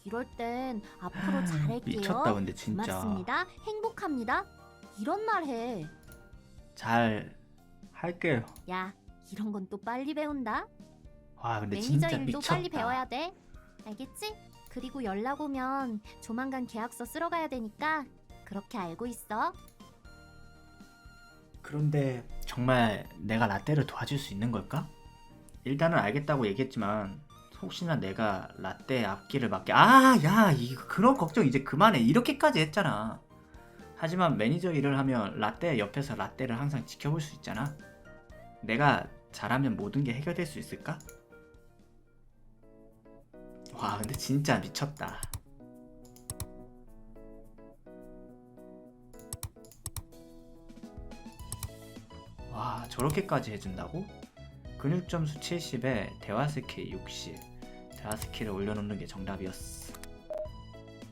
이럴 땐 앞으로 잘할게요. 미쳤다 근데 진짜. 고맙습니다. 행복합니다. 이런 말 해. 잘 할게요. 야, 이런 건 또 빨리 배운다. 와, 근데 매니저 진짜 일도 미쳤다. 빨리 배워야 돼. 알겠지? 그리고 연락 오면 조만간 계약서 쓰러 가야 되니까 그렇게 알고 있어. 그런데 정말 내가 라떼를 도와줄 수 있는 걸까? 일단은 알겠다고 얘기했지만 혹시나 내가 라떼 앞길을 막게. 야, 이거 그런 걱정 이제 그만해. 이렇게까지 했잖아. 하지만 매니저 일을 하면 라떼 옆에서 라떼를 항상 지켜볼 수 있잖아. 내가 잘하면 모든 게 해결될 수 있을까? 와, 근데 진짜 미쳤다. 와, 저렇게까지 해준다고? 근육 점수 70에 대화 스킬 60. 대화 스킬을 올려놓는 게 정답이었어.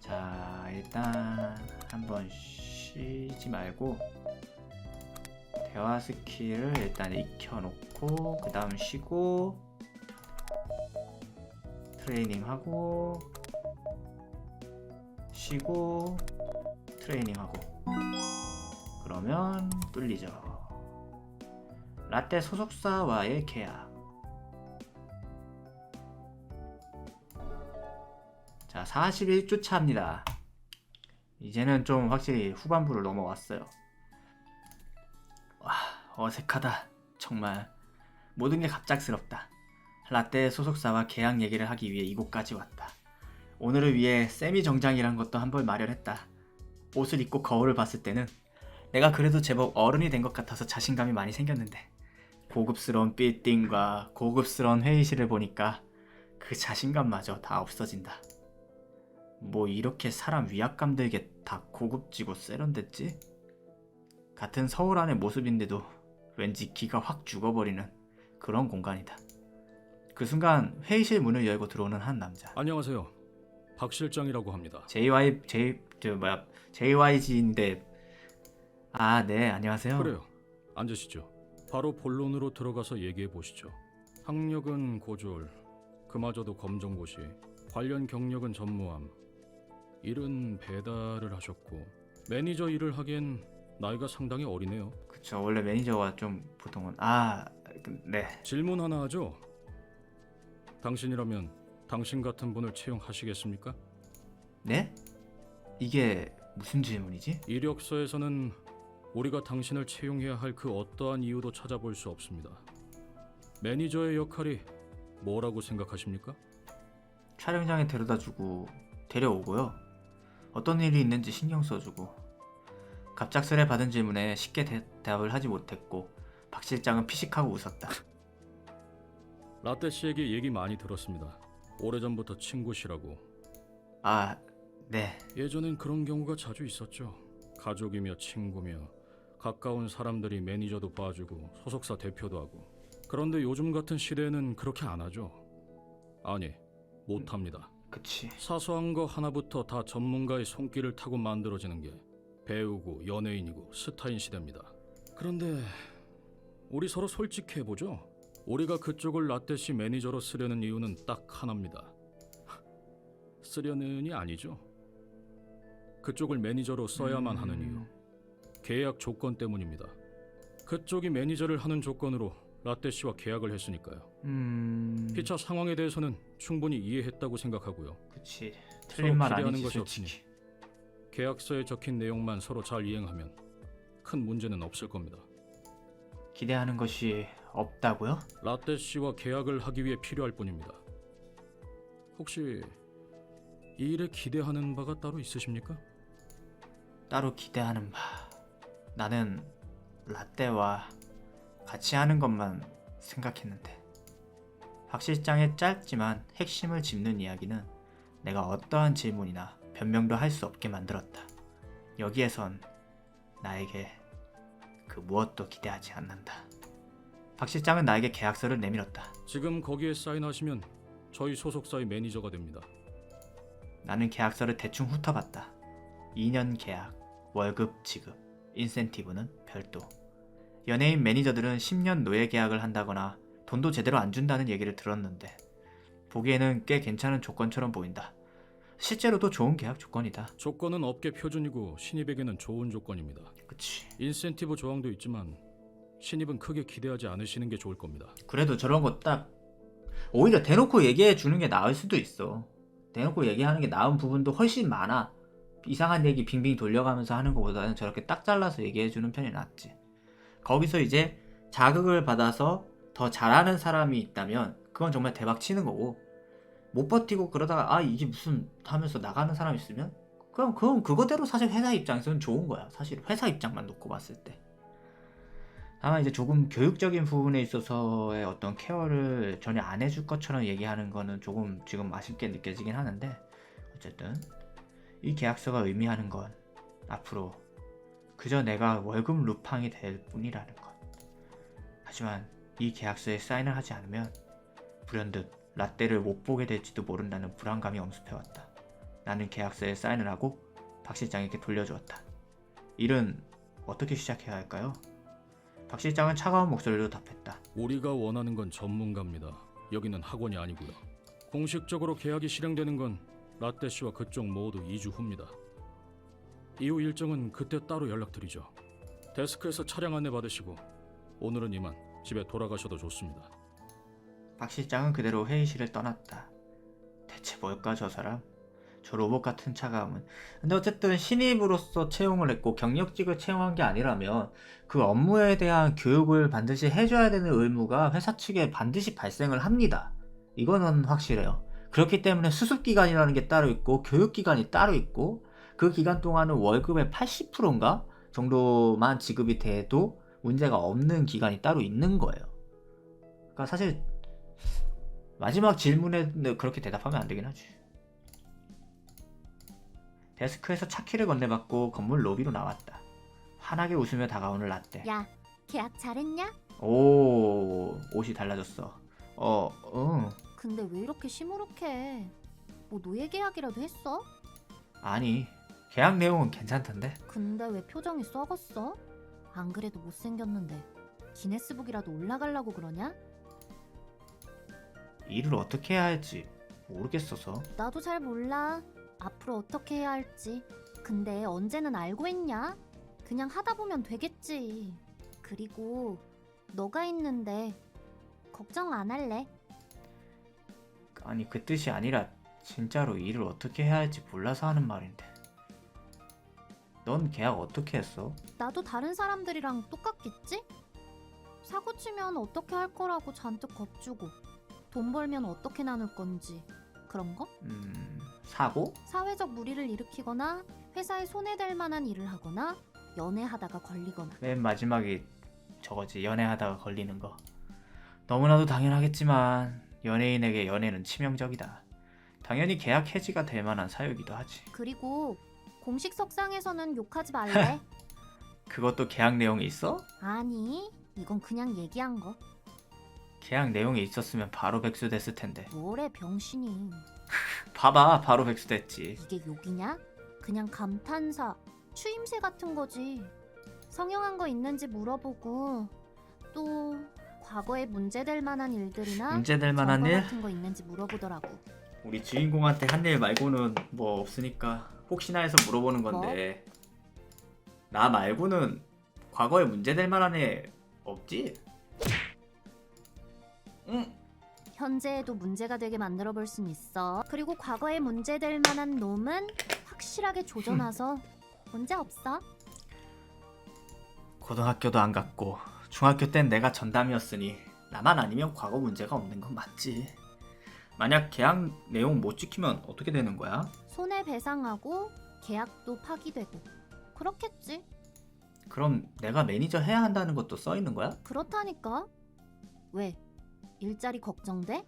자, 일단 한번 쉬지 말고 대화 스킬을 일단 익혀놓고 그 다음 쉬고 트레이닝하고 쉬고 트레이닝하고 그러면 뚫리죠. 라떼 소속사와의 계약. 자, 41주 차입니다. 이제는 좀 확실히 후반부를 넘어왔어요. 와, 어색하다. 정말 모든 게 갑작스럽다. 라떼 소속사와 계약 얘기를 하기 위해 이곳까지 왔다. 오늘을 위해 세미 정장이란 것도 한 벌 마련했다. 옷을 입고 거울을 봤을 때는 내가 그래도 제법 어른이 된 것 같아서 자신감이 많이 생겼는데 고급스러운 빌딩과 고급스러운 회의실을 보니까 그 자신감마저 다 없어진다. 뭐 이렇게 사람 위압감 들게 다 고급지고 세련됐지? 같은 서울 안의 모습인데도 왠지 기가 확 죽어버리는 그런 공간이다. 그 순간 회의실 문을 열고 들어오는 한 남자. 안녕하세요. 박 실장이라고 합니다. JYG인데 아, 네, 안녕하세요. 그래요. 앉으시죠. 바로 본론으로 들어가서 얘기해 보시죠. 학력은 고졸, 그마저도 검정고시, 관련 경력은 전무함, 일은 배달을 하셨고 매니저 일을 하기엔 나이가 상당히 어리네요. 그쵸, 원래 매니저가 좀 보통은 네. 질문 하나 하죠. 당신이라면 당신 같은 분을 채용하시겠습니까? 네? 이게 무슨 질문이지? 이력서에서는 우리가 당신을 채용해야 할 그 어떠한 이유도 찾아볼 수 없습니다. 매니저의 역할이 뭐라고 생각하십니까? 촬영장에 데려다주고 데려오고요. 어떤 일이 있는지 신경 써주고. 갑작스레 받은 질문에 쉽게 대답을 하지 못했고 박 실장은 피식하고 웃었다. 라떼 씨에게 얘기 많이 들었습니다. 오래전부터 친구시라고. 아, 네. 예전엔 그런 경우가 자주 있었죠. 가족이며 친구며 가까운 사람들이 매니저도 봐주고 소속사 대표도 하고. 그런데 요즘 같은 시대에는 그렇게 안 하죠. 아니, 못합니다. 그치. 사소한 거 하나부터 다 전문가의 손길을 타고 만들어지는 게 배우고 연예인이고 스타인 시대입니다. 그런데 우리 서로 솔직해보죠. 우리가 그쪽을 라떼 씨 매니저로 쓰려는 이유는 딱 하나입니다. 쓰려는이 아니죠. 그쪽을 매니저로 써야만 하는 이유. 계약 조건 때문입니다. 그쪽이 매니저를 하는 조건으로 라떼 씨와 계약을 했으니까요. 피차 상황에 대해서는 충분히 이해했다고 생각하고요. 그치. 서로 틀린 말 기대하는 아니지 것이 솔직히. 계약서에 적힌 내용만 서로 잘 이행하면 큰 문제는 없을 겁니다. 기대하는 것이 없다고요? 라떼 씨와 계약을 하기 위해 필요할 뿐입니다. 혹시 이 일에 기대하는 바가 따로 있으십니까? 따로 기대하는 바. 나는 라떼와 같이 하는 것만 생각했는데 박 실장의 짧지만 핵심을 짚는 이야기는 내가 어떠한 질문이나 변명도 할 수 없게 만들었다. 여기에선 나에게 그 무엇도 기대하지 않는다. 박 실장은 나에게 계약서를 내밀었다. 지금 거기에 사인하시면 저희 소속사의 매니저가 됩니다. 나는 계약서를 대충 훑어봤다. 2년 계약, 월급 지급, 인센티브는 별도. 연예인 매니저들은 10년 노예 계약을 한다거나 돈도 제대로 안 준다는 얘기를 들었는데 보기에는 꽤 괜찮은 조건처럼 보인다. 실제로도 좋은 계약 조건이다. 조건은 업계 표준이고 신입에게는 좋은 조건입니다. 그치. 인센티브 조항도 있지만 신입은 크게 기대하지 않으시는 게 좋을 겁니다. 그래도 저런 거 딱 오히려 대놓고 얘기해 주는 게 나을 수도 있어. 대놓고 얘기하는 게 나은 부분도 훨씬 많아. 이상한 얘기 빙빙 돌려가면서 하는 것보다는 저렇게 딱 잘라서 얘기해 주는 편이 낫지. 거기서 이제 자극을 받아서 더 잘하는 사람이 있다면 그건 정말 대박 치는 거고, 못 버티고 그러다가 이게 무슨 하면서 나가는 사람 있으면 그건 그거대로 사실 회사 입장에서는 좋은 거야. 사실 회사 입장만 놓고 봤을 때. 다만 이제 조금 교육적인 부분에 있어서의 어떤 케어를 전혀 안 해줄 것처럼 얘기하는 거는 조금 지금 아쉽게 느껴지긴 하는데, 어쨌든 이 계약서가 의미하는 건 앞으로 그저 내가 월급 루팡이 될 뿐이라는 것. 하지만 이 계약서에 사인을 하지 않으면 불현듯 라떼를 못 보게 될지도 모른다는 불안감이 엄습해왔다. 나는 계약서에 사인을 하고 박 실장에게 돌려주었다. 일은 어떻게 시작해야 할까요? 박 실장은 차가운 목소리로 답했다. 우리가 원하는 건 전문가입니다. 여기는 학원이 아니고요. 공식적으로 계약이 실행되는 건 라떼 씨와 그쪽 모두 2주 후입니다. 이후 일정은 그때 따로 연락드리죠. 데스크에서 차량 안내 받으시고 오늘은 이만 집에 돌아가셔도 좋습니다. 박 실장은 그대로 회의실을 떠났다. 대체 뭘까 저 사람? 저 로봇 같은 차가움은. 근데 어쨌든 신입으로서 채용을 했고 경력직을 채용한 게 아니라면 그 업무에 대한 교육을 반드시 해줘야 되는 의무가 회사 측에 반드시 발생을 합니다. 이거는 확실해요. 그렇기 때문에 수습기간이라는 게 따로 있고 교육기간이 따로 있고 그 기간 동안은 월급의 80%인가 정도만 지급이 돼도 문제가 없는 기간이 따로 있는 거예요. 그러니까 사실 마지막 질문에 그렇게 대답하면 안 되긴 하지. 데스크에서 차키를 건네받고 건물 로비로 나왔다. 환하게 웃으며 다가오는 라떼. 야, 계약 잘했냐? 오, 옷이 달라졌어. 응. 근데 왜 이렇게 시무룩해? 뭐 노예 계약이라도 했어? 아니, 계약 내용은 괜찮던데. 근데 왜 표정이 썩었어? 안 그래도 못생겼는데 기네스북이라도 올라가려고 그러냐? 일을 어떻게 해야 할지 모르겠어서. 나도 잘 몰라. 앞으로 어떻게 해야 할지. 근데 언제는 알고 있냐? 그냥 하다 보면 되겠지. 그리고 너가 있는데 걱정 안 할래. 아니, 그 뜻이 아니라 진짜로 일을 어떻게 해야 할지 몰라서 하는 말인데. 넌 계약 어떻게 했어? 나도 다른 사람들이랑 똑같겠지? 사고 치면 어떻게 할 거라고 잔뜩 겁주고 돈 벌면 어떻게 나눌 건지 그런 거? 사고? 사회적 무리를 일으키거나 회사에 손해될 만한 일을 하거나 연애하다가 걸리거나. 맨 마지막이 저거지, 연애하다가 걸리는 거. 너무나도 당연하겠지만 연예인에게 연애는 치명적이다. 당연히 계약 해지가 될 만한 사유이기도 하지. 그리고 공식 석상에서는 욕하지 말래. 그것도 계약 내용이 있어? 아니, 이건 그냥 얘기한 거. 계약 내용이 있었으면 바로 백수됐을 텐데. 뭐래 병신이. 봐봐, 바로 백수됐지. 이게 욕이냐? 그냥 감탄사, 추임새 같은 거지. 성형한 거 있는지 물어보고 또 과거에 문제될 만한 일들이나 문제될 만한 전과 일? 같은 거 있는지 물어보더라고. 우리 주인공한테 한 일 말고는 뭐 없으니까 혹시나 해서 물어보는 건데. 나 말고는 과거에 문제될 만한 일 없지? 응. 현재에도 문제가 되게 만들어 볼 순 있어. 그리고 과거에 문제될 만한 놈은 확실하게 조져놔서 문제 없어. 고등학교도 안 갔고 중학교 땐 내가 전담이었으니 나만 아니면 과거 문제가 없는 건 맞지. 만약 계약 내용 못 지키면 어떻게 되는 거야? 손해배상하고 계약도 파기되고 그렇겠지. 그럼 내가 매니저 해야 한다는 것도 써 있는 거야? 그렇다니까. 왜? 일자리 걱정돼?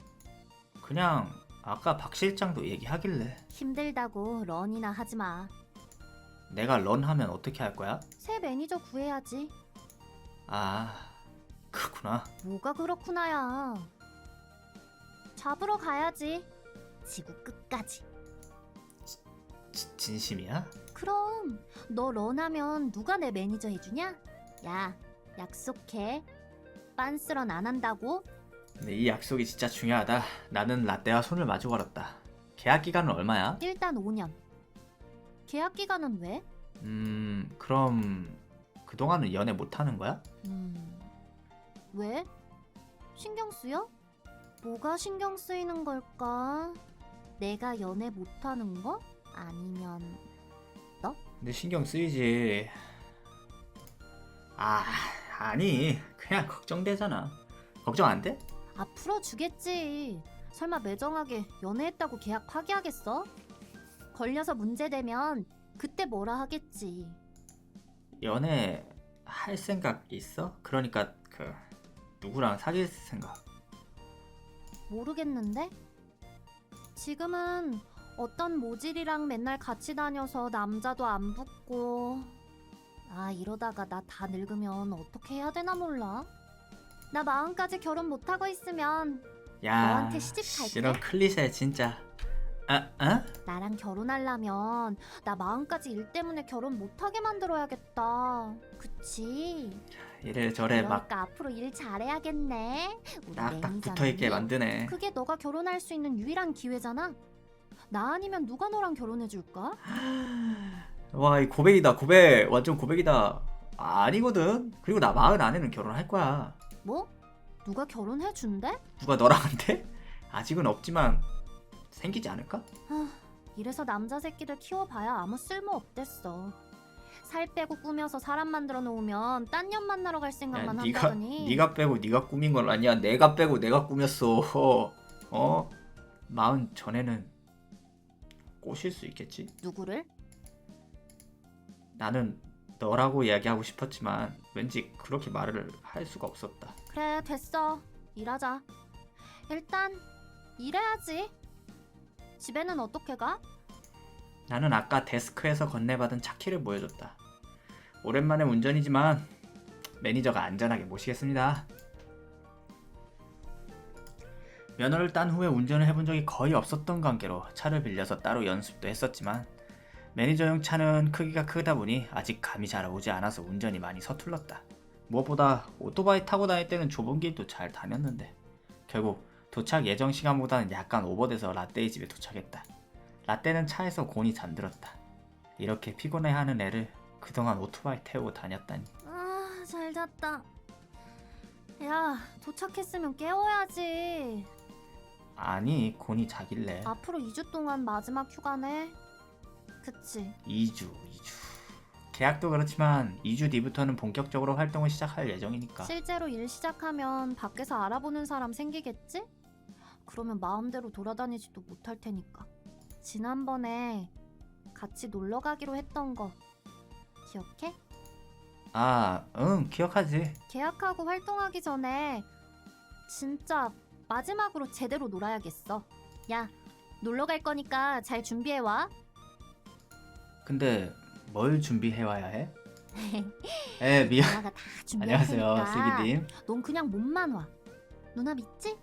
그냥 아까 박 실장도 얘기하길래. 힘들다고 런이나 하지 마. 내가 런 하면 어떻게 할 거야? 새 매니저 구해야지. 아, 그렇구나. 뭐가 그렇구나야. 잡으러 가야지. 지구 끝까지. 진심이야? 그럼 너 런하면 누가 내 매니저 해주냐? 야, 약속해. 빤스런 안 한다고? 근데 이 약속이 진짜 중요하다. 나는 라떼와 손을 마주 걸었다. 계약 기간은 얼마야? 일단 5년. 계약 기간은 왜? 그럼 그동안은 연애 못 하는 거야? 왜? 신경 쓰여? 뭐가 신경 쓰이는 걸까? 내가 연애 못하는 거? 아니면 근데 신경 쓰이지. 아니, 그냥 걱정되잖아. 걱정 안 돼? 풀어주겠지. 설마 매정하게 연애했다고 계약 파기하겠어? 걸려서 문제되면 그때 뭐라 하겠지. 연애 할 생각 있어? 그러니까 누구랑 사귈 생각? 모르겠는데? 지금은 어떤 모질이랑 맨날 같이 다녀서 남자도 안 붙고. 이러다가 나 다 늙으면 어떻게 해야 되나 몰라. 나 마흔까지 결혼 못하고 있으면 야, 너한테 시집 갈게. 이런 클리셰 진짜. 나랑 결혼하려면 나 마흔까지 일 때문에 결혼 못하게 만들어야겠다. 그치? 이래저래 막 그러니까 앞으로 일 잘해야겠네. 우리 딱딱 매니저는 붙어있게 만드네. 그게 너가 결혼할 수 있는 유일한 기회잖아. 나 아니면 누가 너랑 결혼해줄까? 와, 이 고백이다. 고백. 완전 고백이다. 아니거든. 그리고 나 40 안에는 결혼할 거야. 뭐? 누가 결혼해준대? 누가 너랑 한대? 아직은 없지만 생기지 않을까? 이래서 남자 새끼들 키워봐야 아무 쓸모 없댔어. 살 빼고 꾸며서 사람 만들어 놓으면 딴 년 만나러 갈 생각만 야, 한다더니. 네가 빼고 네가 꾸민 건 아니야. 내가 빼고 내가 꾸몄어. 40 전에는 꼬실 수 있겠지? 누구를? 나는 너라고 이야기하고 싶었지만 왠지 그렇게 말을 할 수가 없었다. 그래, 됐어. 일하자. 일단 일해야지. 집에는 어떻게 가? 나는 아까 데스크에서 건네받은 차키를 보여줬다. 오랜만에 운전이지만 매니저가 안전하게 모시겠습니다. 면허를 딴 후에 운전을 해본 적이 거의 없었던 관계로 차를 빌려서 따로 연습도 했었지만 매니저용 차는 크기가 크다 보니 아직 감이 잘 오지 않아서 운전이 많이 서툴렀다. 무엇보다 오토바이 타고 다닐 때는 좁은 길도 잘 다녔는데 결국 도착 예정 시간보다는 약간 오버돼서 라떼의 집에 도착했다. 라떼는 차에서 곤히 잠들었다. 이렇게 피곤해하는 애를 그동안 오토바이 태우고 다녔다니. 아, 잘 잤다. 야, 도착했으면 깨워야지. 아니 곤히 자길래. 앞으로 2주 동안 마지막 휴가네. 그치? 2주. 계약도 그렇지만 2주 뒤부터는 본격적으로 활동을 시작할 예정이니까. 실제로 일 시작하면 밖에서 알아보는 사람 생기겠지? 그러면 마음대로 돌아다니지도 못할 테니까. 지난번에 같이 놀러 가기로 했던 거 기억해? 아, 응, 기억하지. 계약하고 활동하기 전에 진짜 마지막으로 제대로 놀아야겠어. 야, 놀러 갈 거니까 잘 준비해와. 근데 뭘 준비해와야 해? 미안. 누나가 다 준비할 안녕하세요, 테니까 슬기님. 넌 그냥 몸만 와. 누나 믿지?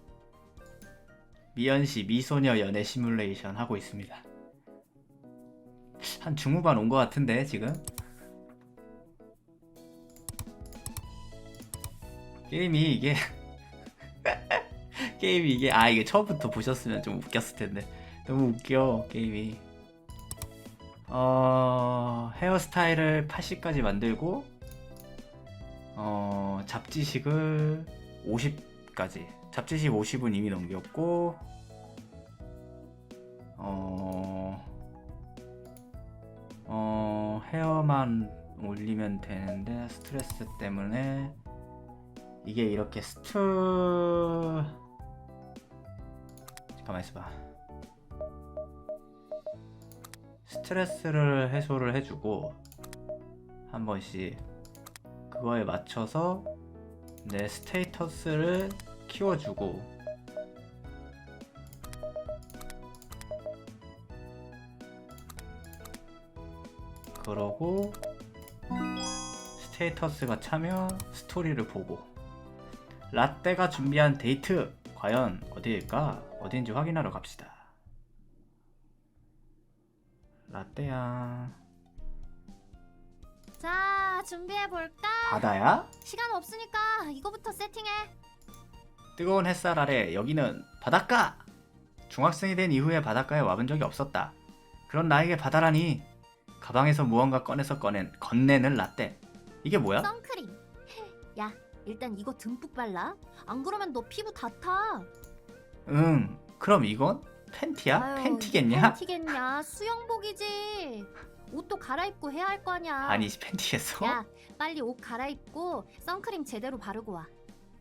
미연씨 미소녀 연애 시뮬레이션 하고 있습니다. 한 중후반 온 것 같은데 지금? 게임이 이게 이게 처음부터 보셨으면 좀 웃겼을 텐데 너무 웃겨 게임이. 헤어스타일을 80까지 만들고 잡지식을 50까지. 잡지식 50은 이미 넘겼고 헤어만 올리면 되는데 스트레스 때문에 이게 이렇게 잠깐만 있어봐. 스트레스를 해소를 해주고 한 번씩 그거에 맞춰서 내 스테이터스를 키워주고 그러고 스테이터스가 차면 스토리를 보고 라떼가 준비한 데이트 과연 어디일까? 어딘지 확인하러 갑시다. 라떼야. 자, 준비해볼까? 바다야? 시간 없으니까 이거부터 세팅해. 뜨거운 햇살 아래 여기는 바닷가! 중학생이 된 이후에 바닷가에 와본 적이 없었다. 그런 나에게 바다라니. 가방에서 무언가 꺼내서 건네는 라떼. 이게 뭐야? 선크림. 야, 일단 이거 듬뿍 발라. 안 그러면 너 피부 다 타. 응, 그럼 이건? 팬티야? 아유, 팬티겠냐? 팬티겠냐? 수영복이지. 옷도 갈아입고 해야 할 거 아니야. 아니 팬티겠어? 야, 빨리 옷 갈아입고 선크림 제대로 바르고 와.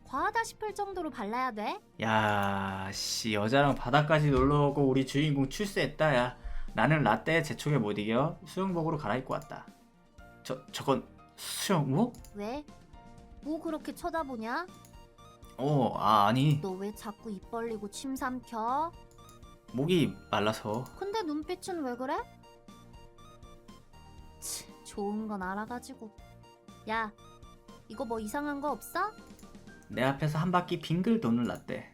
과하다 싶을 정도로 발라야 돼. 야, 씨 여자랑 바다까지 놀러오고 우리 주인공 출세했다. 야, 나는 라떼의 재촉에 못 이겨 수영복으로 갈아입고 왔다. 저건 수영복? 왜? 뭐 그렇게 쳐다보냐? 아니 너 왜 자꾸 입 벌리고 침 삼켜? 목이 말라서. 근데 눈빛은 왜 그래? 좋은 건 알아가지고. 야, 이거 뭐 이상한 거 없어? 내 앞에서 한 바퀴 빙글 도는 라떼.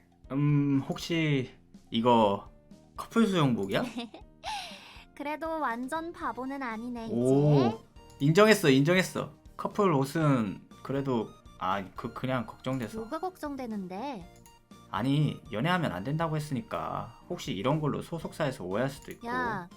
혹시 이거 커플 수영복이야? 그래도 완전 바보는 아니네, 오, 인정했어. 커플 옷은 그래도 그냥 걱정돼서. 뭐가 걱정되는데? 아니 연애하면 안 된다고 했으니까 혹시 이런 걸로 소속사에서 오해할 수도 있고. 야,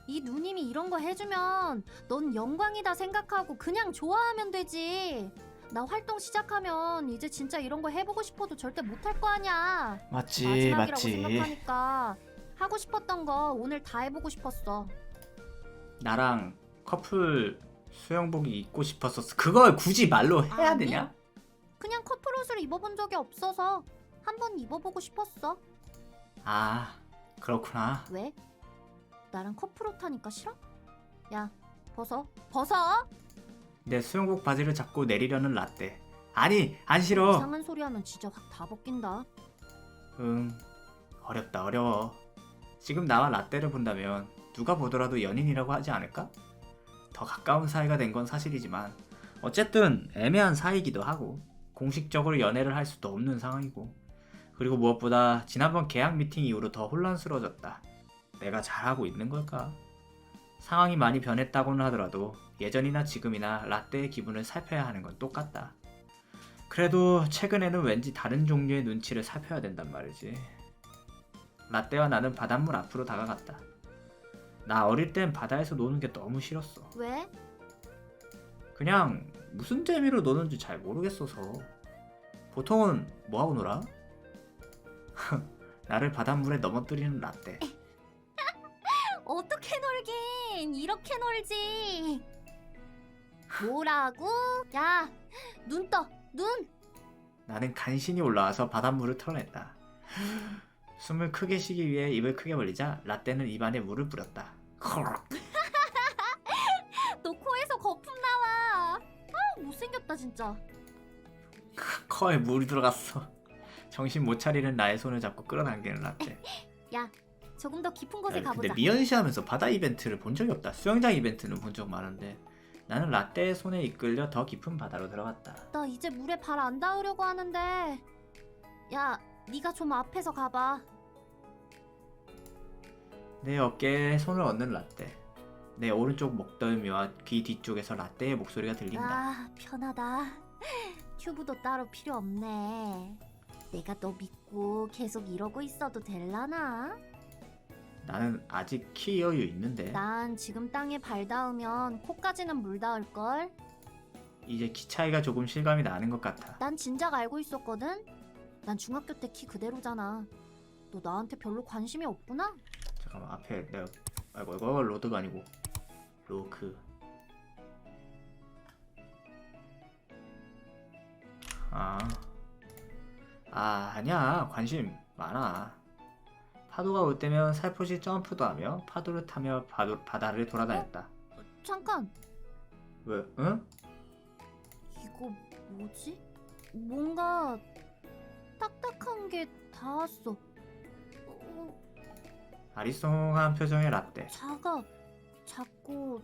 이 누님이 이런 거 해주면 넌 영광이다 생각하고 그냥 좋아하면 되지. 나 활동 시작하면 이제 진짜 이런 거 해보고 싶어도 절대 못할 거 아니야. 맞지. 마지막이라고 생각하니까 하고 싶었던 거 오늘 다 해보고 싶었어. 나랑 커플 수영복이 입고 싶었었어. 그걸 굳이 말로 해야 아니? 되냐? 그냥 커플 옷을 입어본 적이 없어서 한번 입어보고 싶었어. 그렇구나. 왜? 나랑 커플옷 타니까 싫어? 야, 벗어. 내 수영복 바지를 잡고 내리려는 라떼. 아니, 안 싫어. 이상한 소리 하면 진짜 확 다 벗긴다. 어렵다, 어려워. 지금 나와 라떼를 본다면 누가 보더라도 연인이라고 하지 않을까? 더 가까운 사이가 된 건 사실이지만 어쨌든 애매한 사이이기도 하고 공식적으로 연애를 할 수도 없는 상황이고, 그리고 무엇보다 지난번 계약 미팅 이후로 더 혼란스러워졌다. 내가 잘하고 있는 걸까? 상황이 많이 변했다고는 하더라도 예전이나 지금이나 라떼의 기분을 살펴야 하는 건 똑같다. 그래도 최근에는 왠지 다른 종류의 눈치를 살펴야 된단 말이지. 라떼와 나는 바닷물 앞으로 다가갔다. 나 어릴 땐 바다에서 노는 게 너무 싫었어. 왜? 그냥 무슨 재미로 노는지 잘 모르겠어서. 보통은 뭐하고 놀아? 나를 바닷물에 넘어뜨리는 라떼. 어떻게 놀긴 이렇게 놀지. 뭐라고? 야, 눈 떠. 눈. 나는 간신히 올라와서 바닷물을 털어냈다. 숨을 크게 쉬기 위해 입을 크게 벌리자 라떼는 입안에 물을 뿌렸다. 너 코에서 거품 나와. 아, 못생겼다 진짜. 코에 물이 들어갔어. 정신 못 차리는 나의 손을 잡고 끌어당기는 라떼. 야, 조금 더 깊은 곳에 야, 가보자. 근데 미연시하면서 바다 이벤트를 본 적이 없다. 수영장 이벤트는 본 적 많은데 나는 라떼의 손에 이끌려 더 깊은 바다로 들어갔다. 나 이제 물에 발 안 닿으려고 하는데. 야, 네가 좀 앞에서 가봐. 내 어깨에 손을 얹는 라떼. 내 오른쪽 목덜미와 귀 뒤쪽에서 라떼의 목소리가 들린다. 아, 편하다. 튜브도 따로 필요 없네. 내가 너 믿고 계속 이러고 있어도 될라나? 나는 아직 키 여유 있는데. 난 지금 땅에 발 닿으면 코까지는 물 닿을걸? 이제 키 차이가 조금 실감이 나는 것 같아. 난 진작 알고 있었거든? 난 중학교 때 키 그대로잖아. 너 나한테 별로 관심이 없구나? 잠깐만, 앞에 내가 아이고 이거 로드가 아니고 로크. 아니야, 관심 많아. 파도가 올 때면 살포시 점프도 하며 파도를 타며 바다를 돌아다녔다. 잠깐, 왜? 응? 이거 뭐지? 뭔가 딱딱한 게 닿았어. 아리송한 표정의 라떼. 작고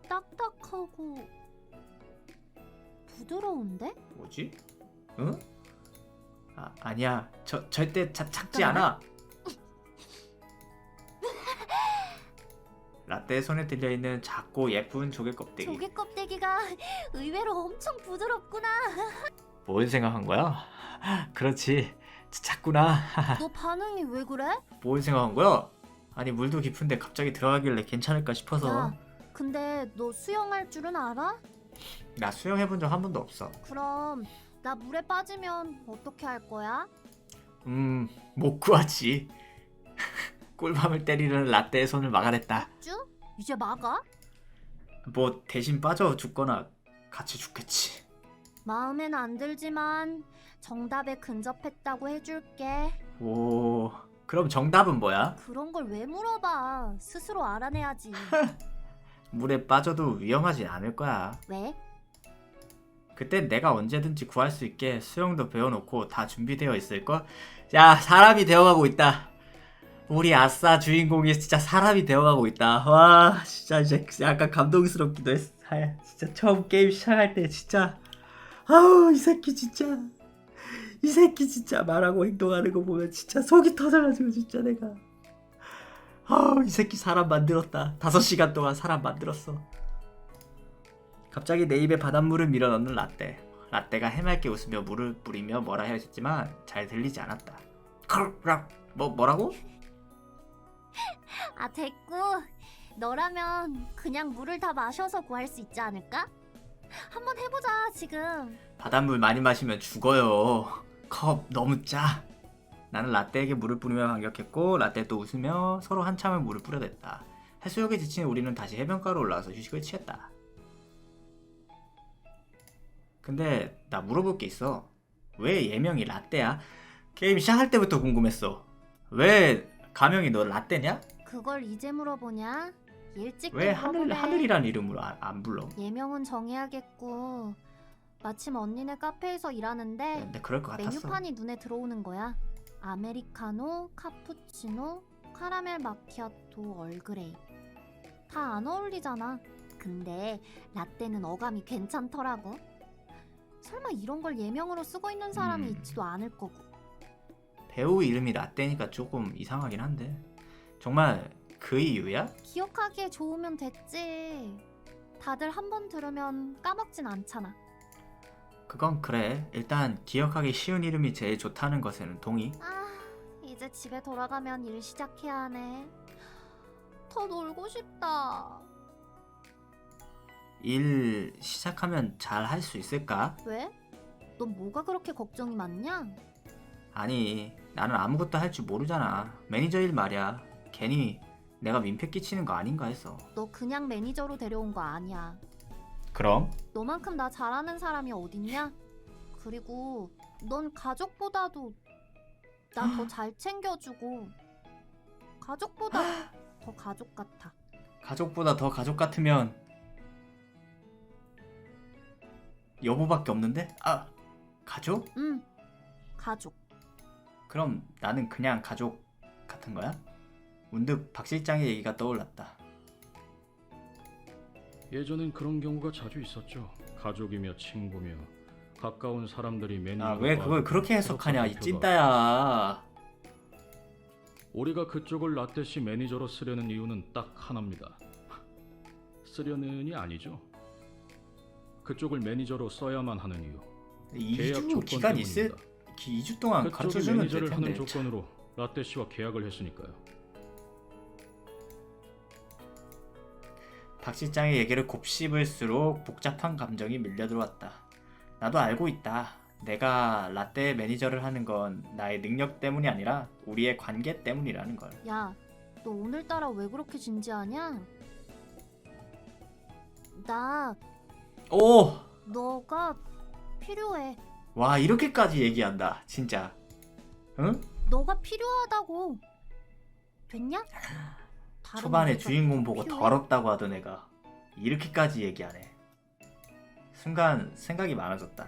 딱딱하고 부드러운데? 뭐지? 응? 아니야. 절대 작지 잠깐만. 않아. 라떼의 손에 들려있는 작고 예쁜 조개 껍데기. 조개 껍데기가 의외로 엄청 부드럽구나. 뭘 생각한 거야? 그렇지. 작구나. 너 반응이 왜 그래? 뭘 생각한 거야? 아니, 물도 깊은데 갑자기 들어가길래 괜찮을까 싶어서. 야, 근데 너 수영할 줄은 알아? 나 수영해본 적 한 번도 없어. 그럼 나 물에 빠지면 어떻게 할 거야? 못 구하지. 꿀밤을 때리는 라떼의 손을 막아냈다. 쭈? 이제 막아? 뭐 대신 빠져 죽거나 같이 죽겠지. 마음엔 안 들지만 정답에 근접했다고 해줄게. 오, 그럼 정답은 뭐야? 그런 걸 왜 물어봐? 스스로 알아내야지. 물에 빠져도 위험하지 않을 거야. 왜? 그땐 내가 언제든지 구할 수 있게 수영도 배워놓고 다 준비되어 있을걸? 야, 사람이 되어가고 있다. 우리 아싸 주인공이 진짜 사람이 되어가고 있다. 와, 진짜 이제 약간 감동스럽기도 했어. 진짜 처음 게임 시작할 때 진짜 아우, 이 새끼 진짜 말하고 행동하는 거 보면 진짜 속이 터져가지고 진짜 내가 아우, 이 새끼 사람 만들었다. 5시간 동안 사람 만들었어. 갑자기 내 입에 바닷물을 밀어넣는 라떼. 라떼가 해맑게 웃으며 물을 뿌리며 뭐라 했지만 잘 들리지 않았다. 뭐라고? 아, 됐고. 너라면 그냥 물을 다 마셔서 구할 수 있지 않을까? 한번 해보자, 지금. 바닷물 많이 마시면 죽어요. 컵 너무 짜. 나는 라떼에게 물을 뿌리며 반격했고 라떼도 웃으며 서로 한참을 물을 뿌려댔다. 해수욕에 지친 우리는 다시 해변가로 올라와서 휴식을 취했다. 근데 나 물어볼 게 있어. 왜 예명이 라떼야? 게임 시작할 때부터 궁금했어. 왜 가명이 너 라떼냐? 그걸 이제 물어보냐? 일찍 왜 물어보네. 하늘이란 이름으로 안 불러? 예명은 정해야겠고. 마침 언니네 카페에서 일하는데 근데 그럴 것 같았어. 메뉴판이 눈에 들어오는 거야. 아메리카노, 카푸치노, 카라멜 마키아토, 얼그레이. 다 안 어울리잖아. 근데 라떼는 어감이 괜찮더라고. 설마 이런 걸 예명으로 쓰고 있는 사람이 있지도 않을 거고. 배우 이름이 라떼니까 조금 이상하긴 한데. 정말 그 이유야? 기억하기에 좋으면 됐지. 다들 한 번 들으면 까먹진 않잖아. 그건 그래. 일단 기억하기 쉬운 이름이 제일 좋다는 것에는 동의. 아, 이제 집에 돌아가면 일 시작해야 하네. 더 놀고 싶다. 일 시작하면 잘 할 수 있을까? 왜? 넌 뭐가 그렇게 걱정이 많냐? 아니, 나는 아무것도 할 줄 모르잖아. 매니저 일 말이야. 괜히 내가 민폐 끼치는 거 아닌가 해서. 너 그냥 매니저로 데려온 거 아니야. 그럼? 너만큼 나 잘하는 사람이 어딨냐? 그리고 넌 가족보다도 나 더 잘 챙겨주고 가족보다 더 가족 같아. 가족보다 더 가족 같으면 여보밖에 없는데? 아, 가족? 응, 가족. 그럼 나는 그냥 가족 같은 거야? 문득 박 실장의 얘기가 떠올랐다. 예전엔 그런 경우가 자주 있었죠. 가족이며 친구며 가까운 사람들이 매니저. 아, 왜 그걸 그렇게 해석하냐, 이 찐따야. 우리가 그쪽을 라떼 씨 매니저로 쓰려는 이유는 딱 하나입니다. 쓰려는이 아니죠. 그쪽을 매니저로 써야만 하는 이유. 계약 2주 조건 기간 있을 때문입니다. 2주 동안 그쪽이 가르쳐주면 될 매니저를 하는 텐데. 참. 조건으로 라떼 씨와 계약을 했으니까요. 박 실장의 얘기를 곱씹을수록 복잡한 감정이 밀려들어왔다. 나도 알고 있다. 내가 라떼 매니저를 하는 건 나의 능력 때문이 아니라 우리의 관계 때문이라는 걸. 야, 너 오늘따라 왜 그렇게 진지하냐? 나 오! 너가 필요해. 와, 이렇게까지 얘기한다. 진짜. 응? 너가 필요하다고. 됐냐? 다른 초반에 여자가 주인공 보고 필요해? 더럽다고 하던 애가 이렇게까지 얘기하네. 순간 생각이 많아졌다.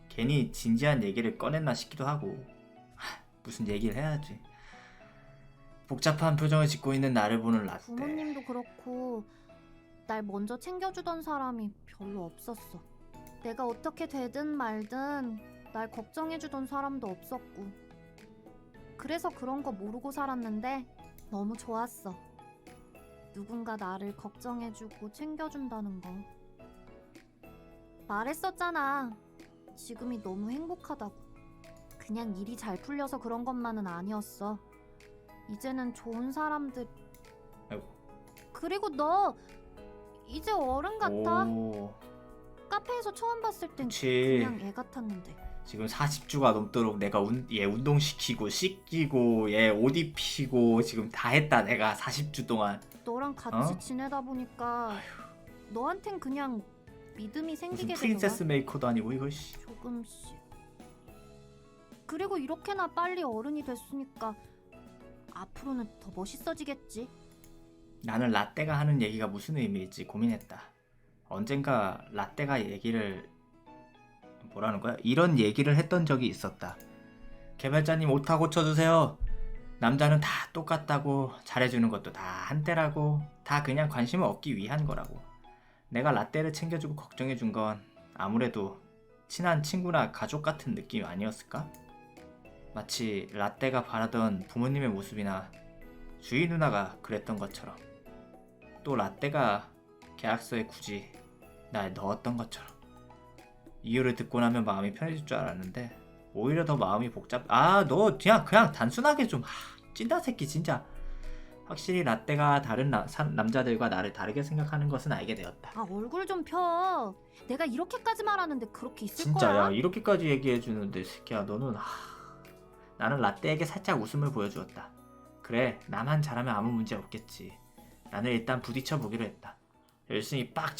괜히 진지한 얘기를 꺼냈나 싶기도 하고. 무슨 얘기를 해야지. 복잡한 표정을 짓고 있는 나를 보는 라떼. 부모님도 그렇고 날 먼저 챙겨주던 사람이 별로 없었어. 내가 어떻게 되든 말든 날 걱정해주던 사람도 없었고. 그래서 그런 거 모르고 살았는데 너무 좋았어. 누군가 나를 걱정해주고 챙겨준다는 거. 말했었잖아. 지금이 너무 행복하다고. 그냥 일이 잘 풀려서 그런 것만은 아니었어. 이제는 좋은 사람들. 아이고. 그리고 너 이제 어른 같아. 오, 카페에서 처음 봤을 땐 그치. 그냥 애 같았는데. 지금 40주가 넘도록 내가 얘 운동시키고 씻기고 얘 옷 입히고 지금 다 했다. 내가 40주 동안. 너랑 같이 어? 지내다 보니까 너한텐 그냥 믿음이 무슨 생기게 프린세스 되더라. 메이커도 아니고 이거 씨. 조금씩. 그리고 이렇게나 빨리 어른이 됐으니까 앞으로는 더 멋있어지겠지. 나는 라떼가 하는 얘기가 무슨 의미일지 고민했다. 언젠가 라떼가 얘기를 뭐라는 거야? 이런 얘기를 했던 적이 있었다. 개발자님 옷 다 고쳐주세요. 남자는 다 똑같다고, 잘해주는 것도 다 한때라고, 다 그냥 관심을 얻기 위한 거라고. 내가 라떼를 챙겨주고 걱정해준 건 아무래도 친한 친구나 가족 같은 느낌이 아니었을까? 마치 라떼가 바라던 부모님의 모습이나 주희 누나가 그랬던 것처럼, 또 라떼가 계약서에 굳이 날 넣었던 것처럼. 이유를 듣고 나면 마음이 편해질 줄 알았는데 오히려 더 마음이 복잡. 아, 너 그냥 단순하게 좀 찐따 새끼 진짜. 확실히 라떼가 다른 남자들과 나를 다르게 생각하는 것은 알게 되었다. 아, 얼굴 좀 펴. 내가 이렇게까지 말하는데 그렇게 있을 진짜 거야? 야, 이렇게까지 얘기해주는데 새끼야, 너는 나는 라떼에게 살짝 웃음을 보여주었다. 그래, 나만 잘하면 아무 문제 없겠지. 나는 일단 부딪혀 보기로 했다. 열심히 빡